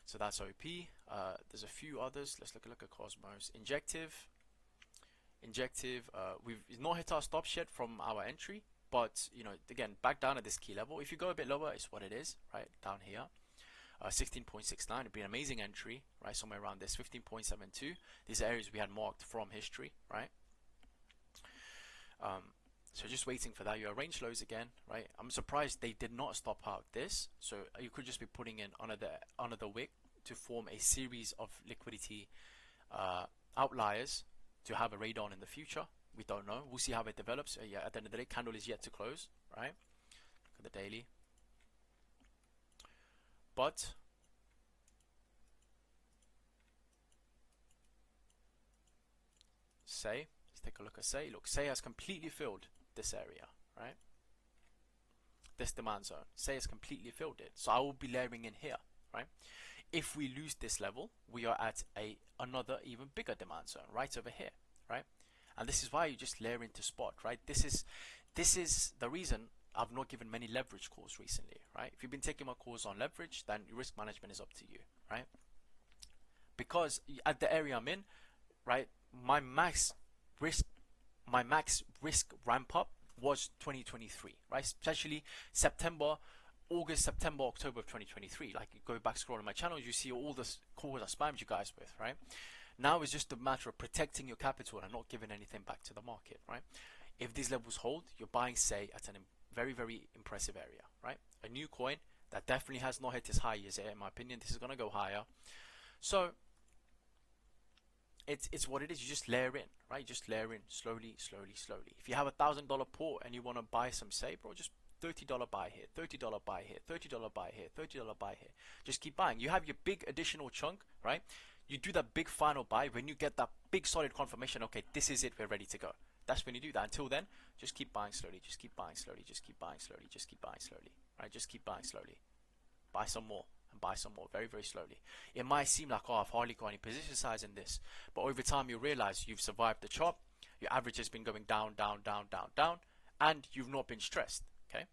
So that's OP. There's a few others. Let's look at Cosmos. Injective. We've not hit our stops yet from our entry, but you know, again, back down at this key level. If you go a bit lower, it's what it is, right? Down here, 16.69 would be an amazing entry, right? Somewhere around this. 15.72. These are areas we had marked from history, right? So just waiting for that. Your range lows again, right? I'm surprised they did not stop out this. So you could just be putting in another wick to form a series of liquidity outliers to have a radar in the future. We don't know. We'll see how it develops. Yeah, at the end of the day, candle is yet to close, right? Look at the daily. But Say. Let's take a look at Say. Look, Say has completely filled this area, right? This demand zone. Say has completely filled it. So I will be layering in here, right? If we lose this level, we are at another even bigger demand zone right over here, right? And this is why you just layer into spot, right? This is the reason I've not given many leverage calls recently, right? If you've been taking my calls on leverage, then your risk management is up to you, right? Because at the area I'm in, right, my max risk ramp up was 2023, right? Especially August, September, October of 2023. Like, you go back scrolling my channel, you see all the calls I spammed you guys with, right? Now it's just a matter of protecting your capital and not giving anything back to the market, right? If these levels hold, you're buying Say at a very, very impressive area, right? A new coin that definitely has not hit its high years here, in my opinion. This is going to go higher. So it's what it is. You just layer in, right? Just layer in slowly, slowly, slowly. If you have $1,000 port and you want to buy some Say, bro, just $30 buy here, $30 buy here, $30 buy here, $30 buy here. Just keep buying. You have your big additional chunk, right? You do that big final buy when you get that big solid confirmation. Okay, this is it. We're ready to go. That's when you do that. Until then, just keep buying slowly. Just keep buying slowly. Just keep buying slowly. Just keep buying slowly. Right? Just keep buying slowly. Buy some more and buy some more very, very slowly. It might seem like, oh, I've hardly got any position size in this, but over time you realize you've survived the chop. Your average has been going down, down, down, down, down, and you've not been stressed. Okay.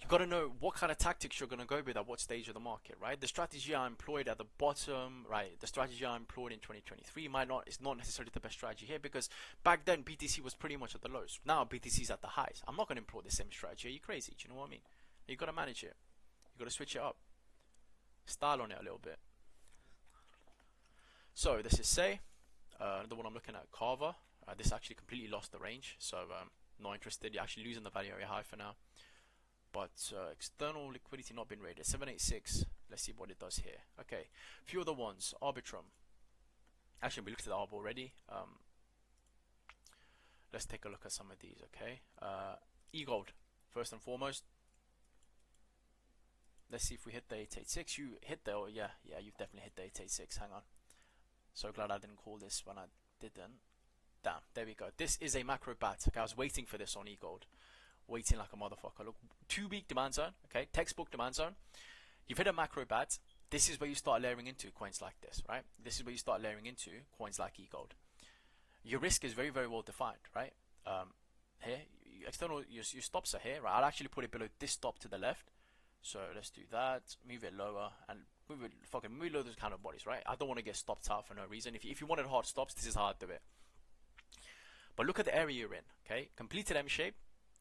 You've got to know what kind of tactics you're going to go with at what stage of the market, right? The strategy I employed at the bottom, right? The strategy I employed in 2023 is not necessarily the best strategy here, because back then BTC was pretty much at the lows. Now BTC is at the highs. I'm not going to employ the same strategy. Are you crazy? Do you know what I mean? You got to manage it. You got to switch it up. Style on it a little bit. So this is Say. Another one I'm looking at, Carver. This actually completely lost the range, so not interested. You're actually losing the value area high for now. But external liquidity not been rated. 786. Let's see what it does here. Okay, few other ones. Arbitrum. Actually, we looked at the Arb already. Let's take a look at some of these. Okay, eGold first and foremost. Let's see if we hit the 886. You hit the, oh yeah, you've definitely hit the 886. Hang on. So glad I didn't call this when I didn't. Damn, there we go. This is a macro bat. Okay, I was waiting for this on eGold. Waiting like a motherfucker. Look, 2-week demand zone, okay, textbook demand zone. You've hit a macro bat. This is where you start layering into coins like this, right? This is where you start layering into coins like eGold. Your risk is very, very well defined, right? Here, external, your stops are here, right? I'll actually put it below this stop to the left. So let's do that. Move it lower and move it, move those kind of bodies, right? I don't want to get stopped out for no reason. If you wanted hard stops, this is how I'd do it. But look at the area you're in, okay? Completed M shape.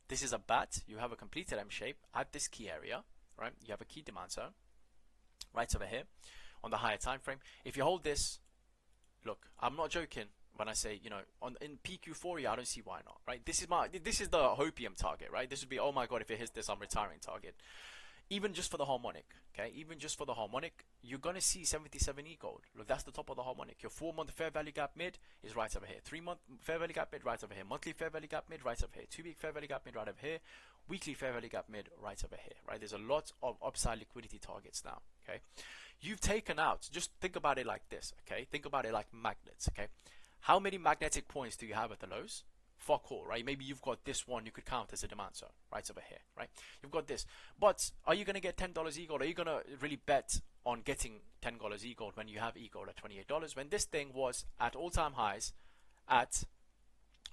This is a bat. You have a completed M shape at this key area, right? You have a key demand zone right over here on the higher time frame. If you hold this, look, I'm not joking when I say, you know, in PQ4, I don't see why not, right? This is the hopium target, right? This would be, oh my god, if it hits this, I'm retiring target. Even just for the harmonic, okay? Even just for the harmonic, you're gonna see 77 eGold. Look, that's the top of the harmonic. Your 4-month fair value gap mid is right over here. 3-month fair value gap mid right over here. Monthly fair value gap mid right over here. 2-week fair value gap mid right over here. Weekly fair value gap mid right over here. Right? There's a lot of upside liquidity targets now. Okay, you've taken out. Just think about it like this. Okay, think about it like magnets. Okay, how many magnetic points do you have at the lows? Fuck all, right? Maybe you've got this one you could count as a demand zone right over here, right? You've got this, but are you going to get $10 eGold? Are you going to really bet on getting $10 eGold when you have eGold at $28, when this thing was at all-time highs at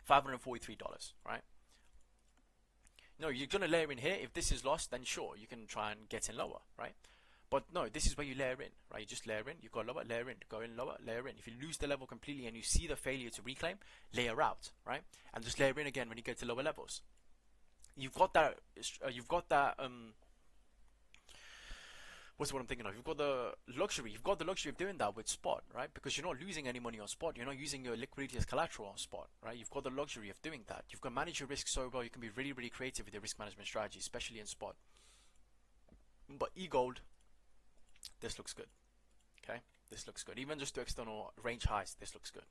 $543, right? No, you're going to layer in here. If this is lost, then sure, you can try and get in lower, right? But no, this is where you layer in, right? You just layer in, you go lower, layer in, go in lower, layer in. If you lose the level completely and you see the failure to reclaim, layer out, right? And just layer in again when you get to lower levels. You've got that, what's what I'm thinking of? You've got the luxury of doing that with spot, right? Because you're not losing any money on spot. You're not using your liquidity as collateral on spot, right? You've got the luxury of doing that. You've got to manage your risk so well. You can be really, really creative with your risk management strategy, especially in spot. But eGold, this looks good. Okay, this looks good. Even just to external range highs, this looks good.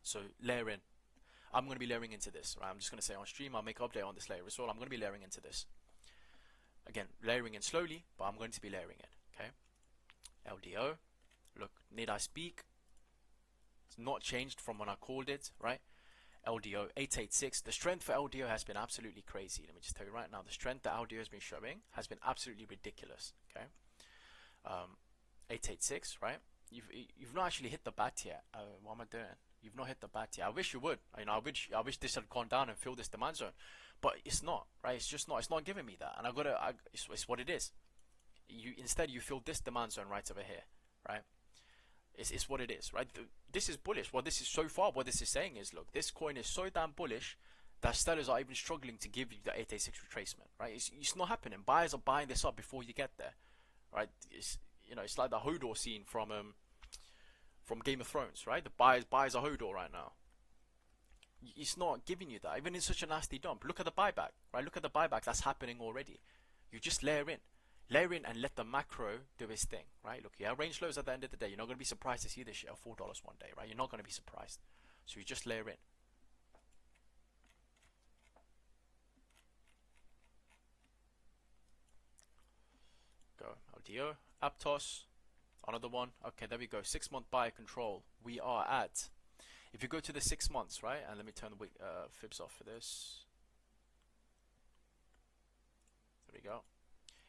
So layer in. I'm going to be layering into this, right? I'm just going to say on stream, I'll make an update on this layer as well. I'm going to be layering into this. Again, layering in slowly, but I'm going to be layering in. Okay, LDO. Look, need I speak? It's not changed from when I called it, right? LDO 886. The strength for LDO has been absolutely crazy. Let me just tell you right now, the strength that LDO has been showing has been absolutely ridiculous. Okay, 886, right? You've not actually hit the bat yet. What am I doing? You've not hit the bat yet. I wish you would. You know, I wish this had gone down and filled this demand zone, but it's not, right? It's just not. It's not giving me that, and it's what it is. Instead you fill this demand zone right over here, right? It's what it is, right? This is bullish. What this is so far, what this is saying is, look, this coin is so damn bullish that sellers are even struggling to give you the 886 retracement, right? It's not happening. Buyers are buying this up before you get there, right? It's, you know, it's like the Hodor scene from Game of Thrones, right? The buyers are Hodor right now. It's not giving you that, even in such a nasty dump. Look at the buyback, right? Look at the buyback that's happening already. You just layer in and let the macro do its thing, right? Look, yeah, range lows at the end of the day. You're not going to be surprised to see this shit at $4 one day, right? You're not going to be surprised. So you just layer in. Go LDO, Aptos, another one. Okay, there we go. 6-month buyer control. We are at. If you go to the 6 months, right, and let me turn the fibs off for this. There we go.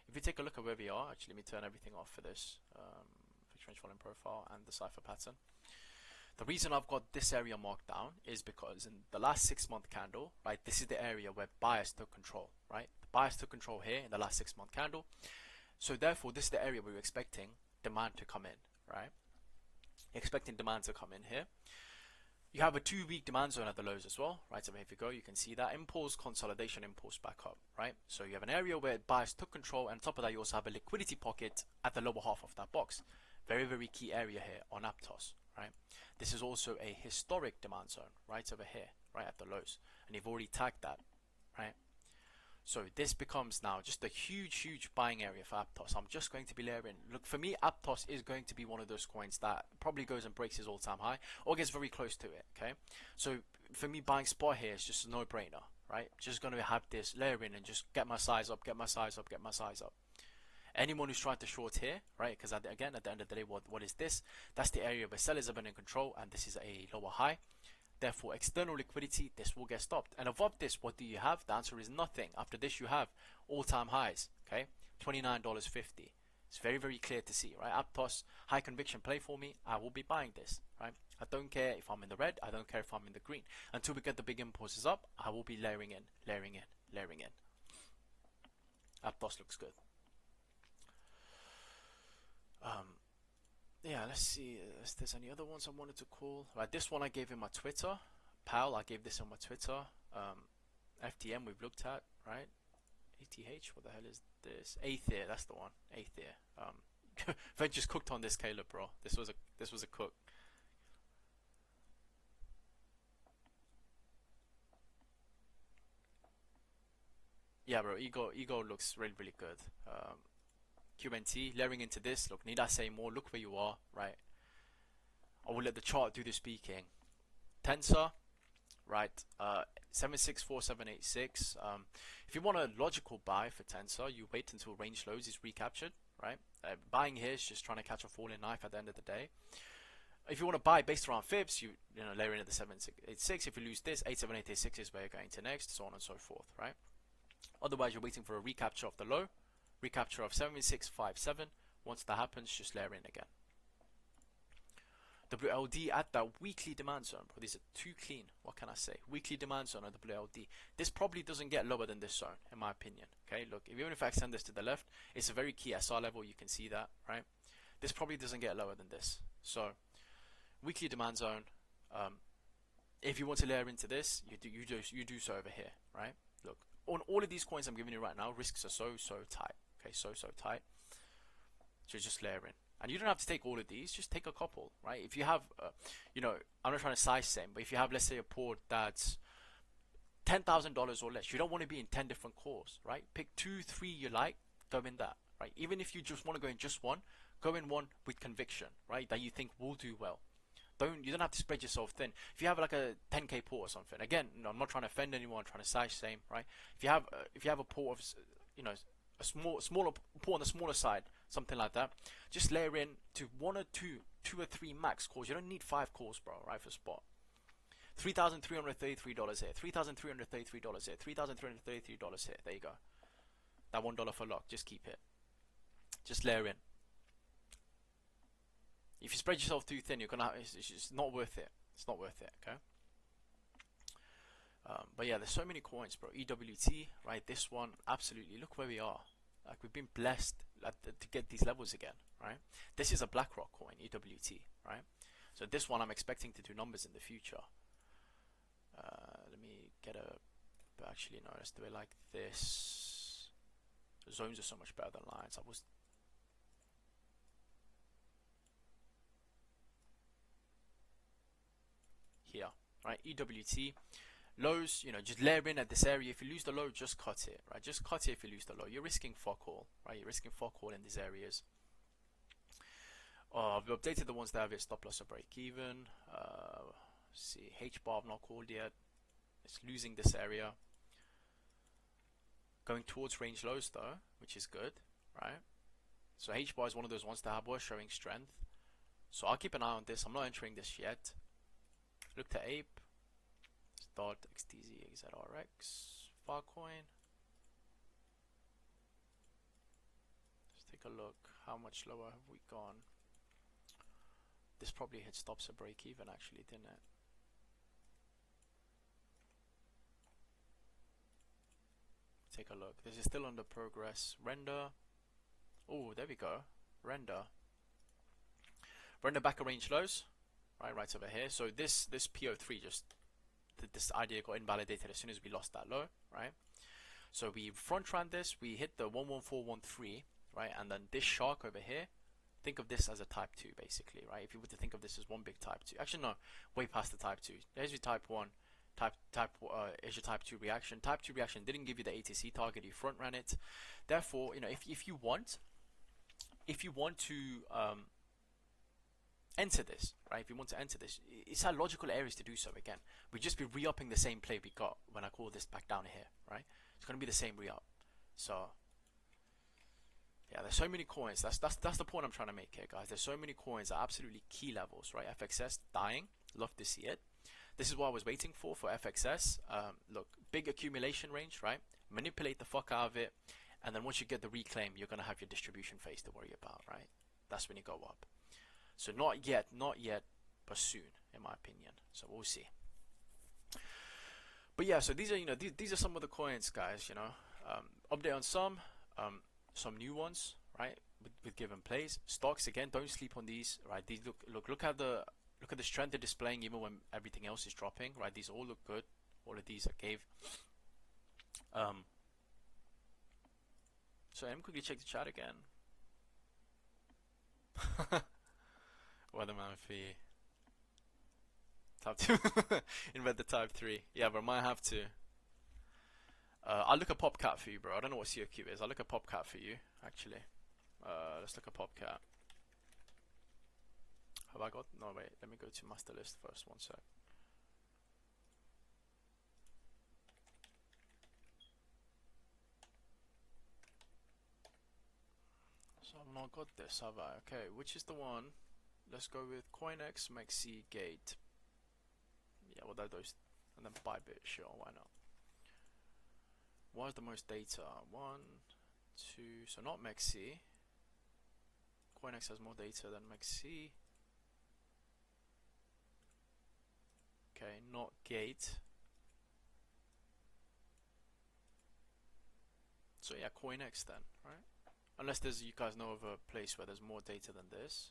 If you take a look at where we are, actually, let me turn everything off for this. Fixed range volume profile and the cipher pattern. The reason I've got this area marked down is because in the last 6-month candle, right, this is the area where buyers took control, right? The buyers took control here in the last 6-month candle. So therefore, this is the area where we're expecting demand to come in, right? Expecting demand to come in here. You have a 2-week demand zone at the lows as well, right? So if you go, you can see that impulse, consolidation, impulse back up, right? So you have an area where buyers took control, and on top of that, you also have a liquidity pocket at the lower half of that box. Very, very key area here on Aptos, right? This is also a historic demand zone, right over here, right at the lows, and you've already tagged that, right? So this becomes now just a huge buying area for Aptos. I'm just going to be layering. Look, for me, Aptos is going to be one of those coins that probably goes and breaks his all-time high or gets very close to it, okay? So for me, buying spot here is just a no-brainer, right? Just going to have this layer in and just get my size up, get my size up, get my size up. Anyone who's trying to short here, right? Because again, at the end of the day, what is this? That's the area where sellers have been in control, and this is a lower high. Therefore, external liquidity, this will get stopped. And above this, what do you have? The answer is nothing. After this, you have all-time highs, okay? $29.50. It's very, very clear to see, right? Aptos, high conviction play for me. I will be buying this, right? I don't care if I'm in the red. I don't care if I'm in the green. Until we get the big impulses up, I will be layering in, layering in, layering in. Aptos looks good. Yeah, let's see if there's any other ones I wanted to call. Right, this one I gave in my Twitter. PAL, I gave this on my Twitter. FTM we've looked at, right? ATH, what the hell is this? Aether, that's the one. Aether. Ventures cooked on this, Caleb, bro. This was a cook. Yeah, bro. Ego looks really, really good. QNT, layering into this. Look, need I say more? Look where you are, right? I will let the chart do the speaking. Tensor, right? 764786. If you want a logical buy for Tensor, you wait until range lows is recaptured, right? Buying here is just trying to catch a falling knife at the end of the day. If you want to buy based around fibs, you know, layer in at the 7686. If you lose this, 87886 is where you're going to next, so on and so forth, right? Otherwise, you're waiting for a recapture of the low. Recapture of 7657. Once that happens, just layer in again. WLD at that weekly demand zone. But these are too clean. What can I say? Weekly demand zone on WLD. This probably doesn't get lower than this zone, in my opinion. Okay, look, even if I extend this to the left, it's a very key SR level. You can see that, right? This probably doesn't get lower than this. So, weekly demand zone. If you want to layer into this, you do so over here, right? Look, on all of these coins I'm giving you right now, risks are so tight. Okay, so tight. So just layer in, and you don't have to take all of these. Just take a couple, right? If you have, you know, I'm not trying to size same, but if you have, let's say, a port that's $10,000 or less, you don't want to be in 10 different calls, right? Pick 2, 3 you like, go in that, right? Even if you just want to go in just one, go in one with conviction, right? That you think will do well. You don't have to spread yourself thin. If you have like a 10k port or something, again, no, I'm not trying to offend anyone. I'm trying to size same, right? If you have a port of, you know, a smaller port on the smaller side, something like that. Just layer in to two or three max calls. You don't need 5 calls, bro, right, for spot. $3,333 here, $3,333 here, $3,333 here. There you go. That $1 for lock. Just keep it. Just layer in. If you spread yourself too thin, you're gonna. It's just not worth it. It's not worth it. Okay. But yeah, there's so many coins, bro. EWT, right? This one, absolutely. Look where we are. Like, we've been blessed to get these levels again, right? This is a BlackRock coin, EWT, right? So this one I'm expecting to do numbers in the future. Let me get a. But actually, no. Let's do it like this. The zones are so much better than lines. I was. Here, right? EWT. Lows, just layer in at this area. If you lose the low, just cut it, right? Just cut it if you lose the low. You're risking fuck all, right? You're risking fuck all in these areas. I've updated the ones that have it stop loss or break even. See, H bar I've not called yet. It's losing this area. Going towards range lows though, which is good, right? So H bar is one of those ones that was showing strength. So I'll keep an eye on this. I'm not entering this yet. Look to Ape. Start XTZ XZRX Filecoin. Let's take a look. How much lower have we gone? This probably hit stops a break even actually, didn't it? Take a look. This is still under progress. Render. Oh, there we go. Render. Render back at range lows. Right over here. So this PO3 just this idea got invalidated as soon as we lost that low, right? So we front ran this, we hit the 11413, right? And then this shark over here, think of this as a type 2 basically, right? If you were to think of this as one big type 2, actually no, way past the type 2. There's your type 1, is your type 2 reaction. Type 2 reaction didn't give you the ATC target, you front ran it. Therefore, if you want to enter this, right? If you want to enter this, it's our logical areas to do so again. We'd just be re-upping the same play we got when I call this back down here, right? It's going to be the same re-up. So, yeah, there's so many coins. That's the point I'm trying to make here, guys. There's so many coins at absolutely key levels, right? FXS, dying. Love to see it. This is what I was waiting for FXS. Look, big accumulation range, right? Manipulate the fuck out of it. And then once you get the reclaim, you're going to have your distribution phase to worry about, right? That's when you go up. So not yet, but soon, in my opinion. So we'll see. But yeah, so these are these are some of the coins, guys. Update on some new ones, right? With given plays. Stocks again, don't sleep on these, right? These look at the strength they're displaying even when everything else is dropping, right? These all look good. All of these I gave. So let me quickly check the chat again. Weatherman fee. Type 2. Invent the type 3. Yeah, but I might have to. I'll look at PopCat for you, bro. I don't know what COQ is. I'll look at PopCat for you, actually. Let's look at PopCat. Have I got? No, wait. Let me go to master list first. One sec. So I've not got this, have I? Okay, which is the one? Let's go with CoinEx, Maxi, Gate. Yeah, well, those, and then Bybit. Sure, why not? What is the most data? 1, 2. So not Maxi. CoinEx has more data than Maxi. Okay, not Gate. So yeah, CoinEx then, right? Unless you guys know of a place where there's more data than this.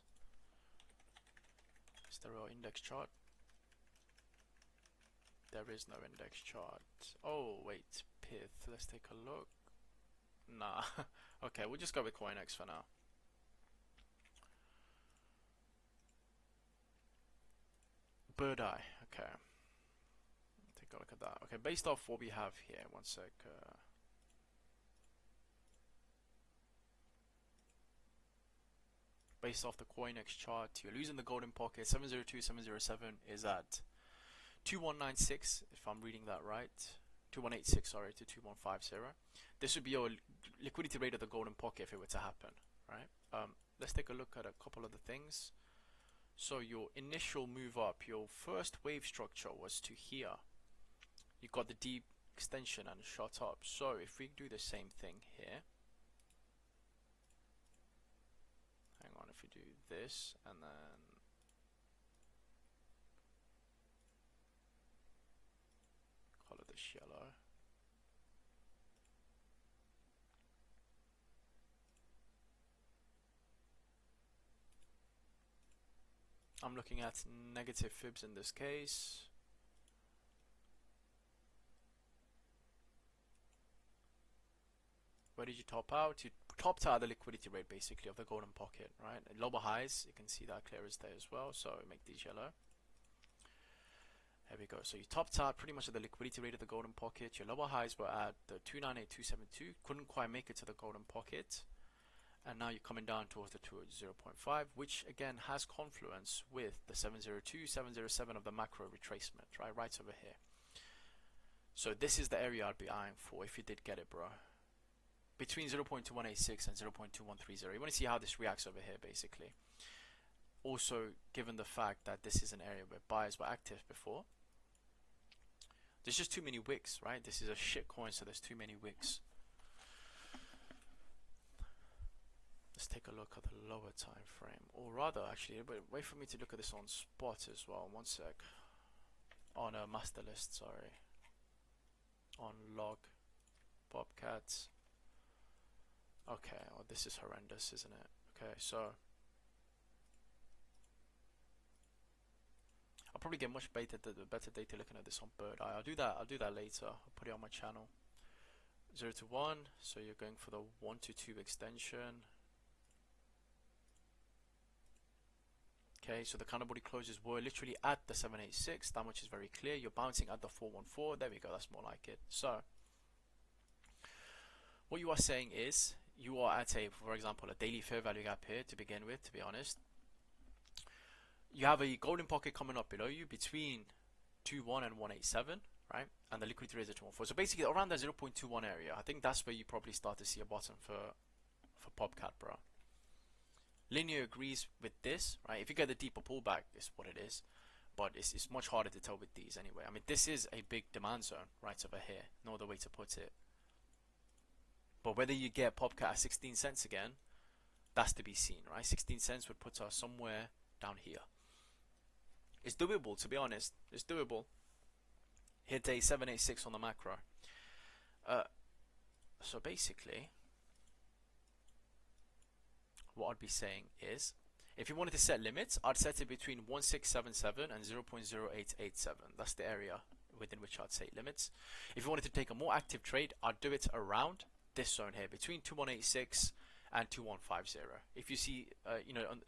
Is there an index chart? There is no index chart. Oh wait, Pith. Let's take a look. Nah. Okay, we'll just go with CoinEx for now. Bird Eye. Okay. Take a look at that. Okay, based off what we have here. One sec. Based off the CoinEx chart, you're losing the golden pocket. 702, 707 is at 2196, if I'm reading that right. 2186, sorry, to 2150. This would be your liquidity rate of the golden pocket if it were to happen, right? Let's take a look at a couple of the things. So your initial move up, your first wave structure was to here. You got the deep extension and shot up. So if we do the same thing here, hang on, if we do this and then color this yellow. I'm looking at negative fibs in this case. Where did you top out? You topped out the liquidity rate basically of the golden pocket, right? At lower highs, you can see that clear as day as well. So make these yellow. There we go. So you topped out pretty much at the liquidity rate of the golden pocket. Your lower highs were at the 298272. Couldn't quite make it to the golden pocket. And now you're coming down towards the 0.5, which again has confluence with the 702, 707 of the macro retracement, right over here. So this is the area I'd be eyeing for if you did get it, bro. Between 0.2186 and 0.2130. You want to see how this reacts over here, basically. Also, given the fact that this is an area where buyers were active before, there's just too many wicks, right? This is a shit coin, so there's too many wicks. Let's take a look at the lower time frame, or rather, actually, wait for me to look at this on spot as well. One sec. On a master list, sorry. On log, Bobcats. Okay, well, this is horrendous, isn't it? Okay, so I'll probably get much better data looking at this on Bird Eye. I'll do that later. I'll put it on my channel. 0 to 1, so you're going for the 1 to 2 extension. Okay, so the counterbody closes were literally at the 786, that much is very clear. You're bouncing at the 414, there we go, that's more like it. So, what you are saying is, you are at a, for example, a daily fair value gap here to begin with, to be honest. You have a golden pocket coming up below you between 21 and 187, right? And the liquidity rate is at 214. So basically around the 0.21 area, I think that's where you probably start to see a bottom for Bobcat, bro. Linear agrees with this, right? If you get the deeper pullback, it's what it is. But it's much harder to tell with these anyway. I mean, this is a big demand zone right over here. No other way to put it. But whether you get Bobcat at 16 cents again, that's to be seen, right? 16 cents would put us somewhere down here. It's doable, to be honest. It's doable. Hit a 786 on the macro. So basically, what I'd be saying is, if you wanted to set limits, I'd set it between 1677 and 0.0887. That's the area within which I'd set limits. If you wanted to take a more active trade, I'd do it around this zone here, between 2186 and 2150. If you see,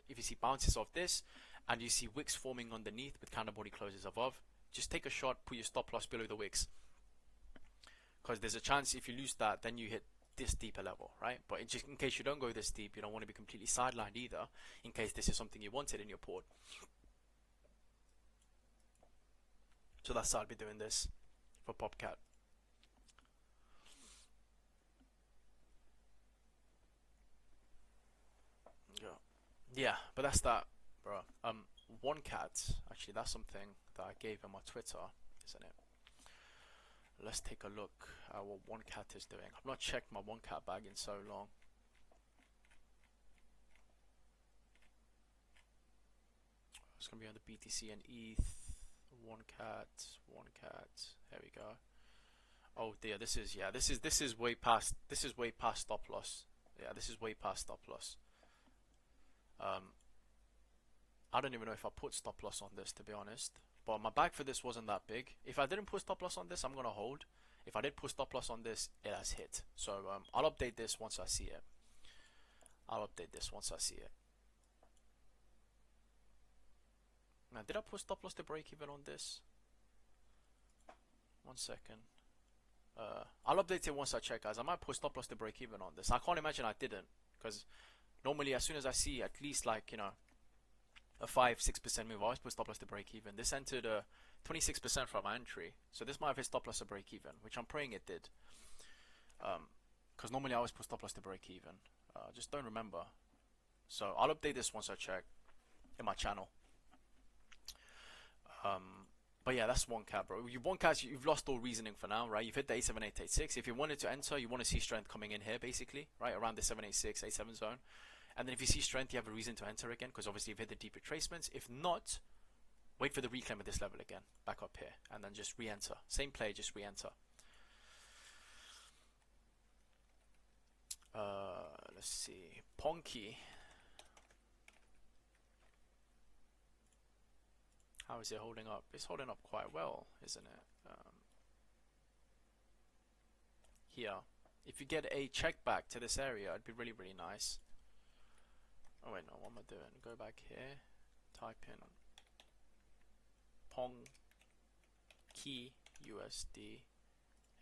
if you see bounces off this, and you see wicks forming underneath with counterbody closes above, just take a shot, put your stop loss below the wicks, because there's a chance if you lose that, then you hit this deeper level, right? But just in case you don't go this deep, you don't want to be completely sidelined either, in case this is something you wanted in your port. So that's how I'll be doing this for Bobcat. Yeah, but that's that, bro. One cat, actually, that's something that I gave on my Twitter, isn't it? Let's take a look at what one cat is doing. I've not checked my one cat bag in so long. It's gonna be on the BTC and ETH. One cat. Here we go. Oh dear, this is way past stop loss. Yeah, this is way past stop loss. I don't even know if I put stop loss on this, to be honest. But my bag for this wasn't that big. If I didn't put stop loss on this, I'm gonna hold. If I did put stop loss on this, it has hit. So I'll update this once I see it. Now, did I put stop loss to break even on this? 1 second. I'll update it once I check, guys. I might put stop loss to break even on this. I can't imagine I didn't, because normally as soon as I see at least like, you know, a 5-6% move, I always put stop loss to break even. This entered 26% from my entry, so this might have hit stop loss to break even, which I'm praying it did. Because normally I always put stop loss to break even. Just don't remember. So I'll update this once I check in my channel. But yeah, that's 1K, bro. You've 1K, you've lost all reasoning for now, right? You've hit the 87886. If you wanted to enter, you want to see strength coming in here, basically, right? Around the 786, 87 zone. And then if you see strength, you have a reason to enter again, because obviously you've hit the deep retracements. If not, wait for the reclaim at this level again, back up here, and then just re-enter. Same play, just re-enter. Let's see. Ponky. How is it holding up? It's holding up quite well, isn't it? Here. If you get a check back to this area, it'd be really, really nice. Oh wait, no, what am I doing? Go back here. Type in Ponky USD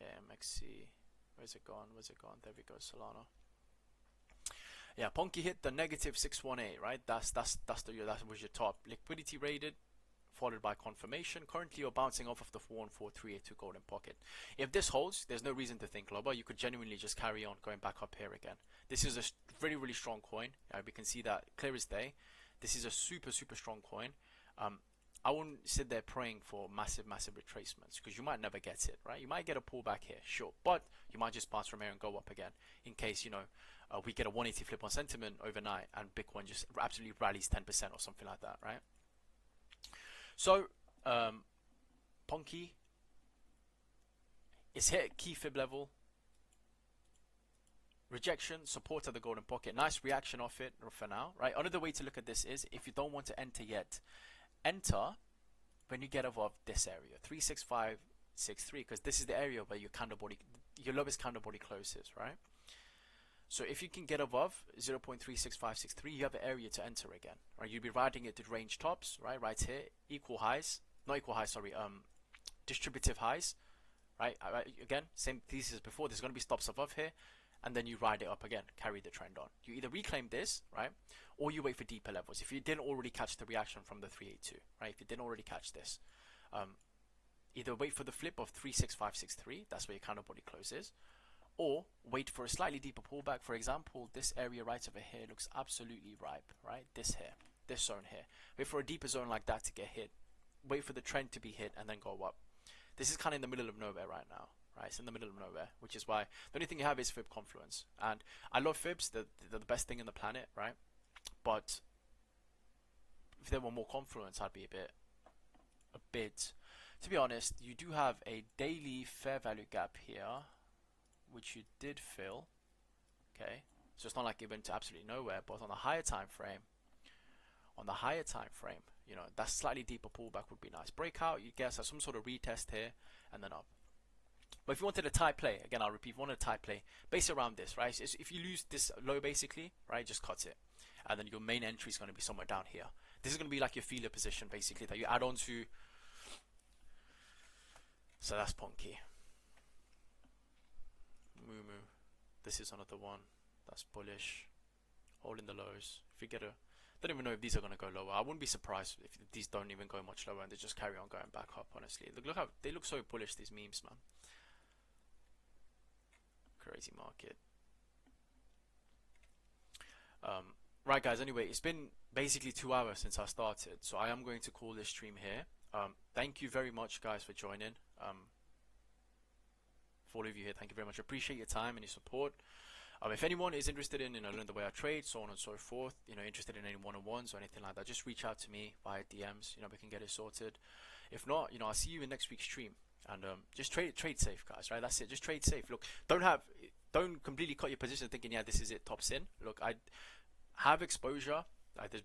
AMXC. Where's it gone? Where's it gone? There we go, Solana. Yeah, Ponky hit the negative 618, right? That was your top. Liquidity rated, followed by confirmation. Currently you're bouncing off of the 414382 golden pocket. If this holds, there's no reason to think lower. You could genuinely just carry on going back up here again. This is a really, really strong coin. We can see that clear as day. This is a super, super strong coin. I wouldn't sit there praying for massive, massive retracements, because you might never get it, right? You might get a pullback here, sure, but you might just bounce from here and go up again, in case, you know, we get a 180 flip on sentiment overnight and Bitcoin just absolutely rallies 10% or something like that, right? So, Ponky is hit key fib level, rejection, support at the golden pocket, nice reaction off it for now, right? Another way to look at this is, if you don't want to enter yet, enter when you get above this area, 36563, because this is the area where your lowest candle body closes, right? So if you can get above 0.36563, you have an area to enter again, right? You'll be riding it to range tops, right here, distributive highs, right? Again, same thesis as before, there's going to be stops above here, and then you ride it up again, carry the trend on. You either reclaim this, right, or you wait for deeper levels. If you didn't already catch the reaction from the 382, right, if you didn't already catch this, either wait for the flip of 36563, that's where your candle body closes, or wait for a slightly deeper pullback. For example, this area right over here looks absolutely ripe, right? This here, this zone here. Wait for a deeper zone like that to get hit. Wait for the trend to be hit and then go up. This is kind of in the middle of nowhere right now. Right, it's in the middle of nowhere, which is why the only thing you have is fib confluence, and I love fibs. They're the best thing in the planet, right? But if there were more confluence, I'd be a bit. To be honest, you do have a daily fair value gap here, which you did fill. Okay, so it's not like it went to absolutely nowhere, but on the higher time frame, you know, that slightly deeper pullback would be nice. Breakout, you guess, some sort of retest here, and then up. But if you wanted a tight play, again, I'll repeat, if you wanted a tight play, base around this, right? So if you lose this low, basically, right, just cut it. And then your main entry is going to be somewhere down here. This is going to be like your feeler position, basically, that you add on to. So that's Ponky. Moo. This is another one. That's bullish. Holding the lows. If you get a. I don't even know if these are going to go lower. I wouldn't be surprised if these don't even go much lower and they just carry on going back up, honestly. Look how they look so bullish, these memes, man. Crazy market. Right, guys, anyway, it's been basically 2 hours since I started, so I am going to call this stream here. Thank you very much, guys, for joining. For all of you here, thank you very much. I appreciate your time and your support. If anyone is interested in, you know, learning the way I trade, so on and so forth, you know, interested in any one-on-ones or anything like that, just reach out to me via DMs. You know, we can get it sorted. If not, you know, I'll see you in next week's stream. And just trade safe, guys, right? That's it. Just trade safe. Look, don't completely cut your position thinking, yeah, this is it, tops in. Look, I have exposure.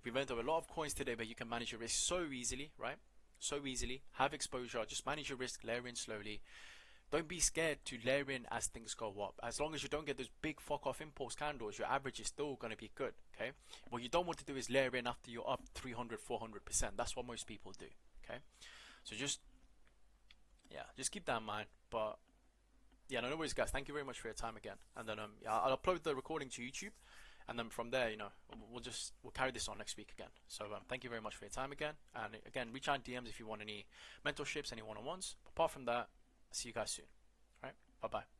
We went over a lot of coins today, but you can manage your risk so easily, right? So easily. Have exposure. Just manage your risk, layer in slowly. Don't be scared to layer in as things go up. As long as you don't get those big fuck off impulse candles, your average is still going to be good, okay? What you don't want to do is layer in after you're up 300, 400%. That's what most people do, okay? So just keep that in mind. But yeah, no worries, guys. Thank you very much for your time again. And then I'll upload the recording to YouTube, and then from there, you know, we'll carry this on next week again. So thank you very much for your time again. And again, reach out in DMs if you want any mentorships, any one-on-ones. Apart from that, see you guys soon. All right, bye bye.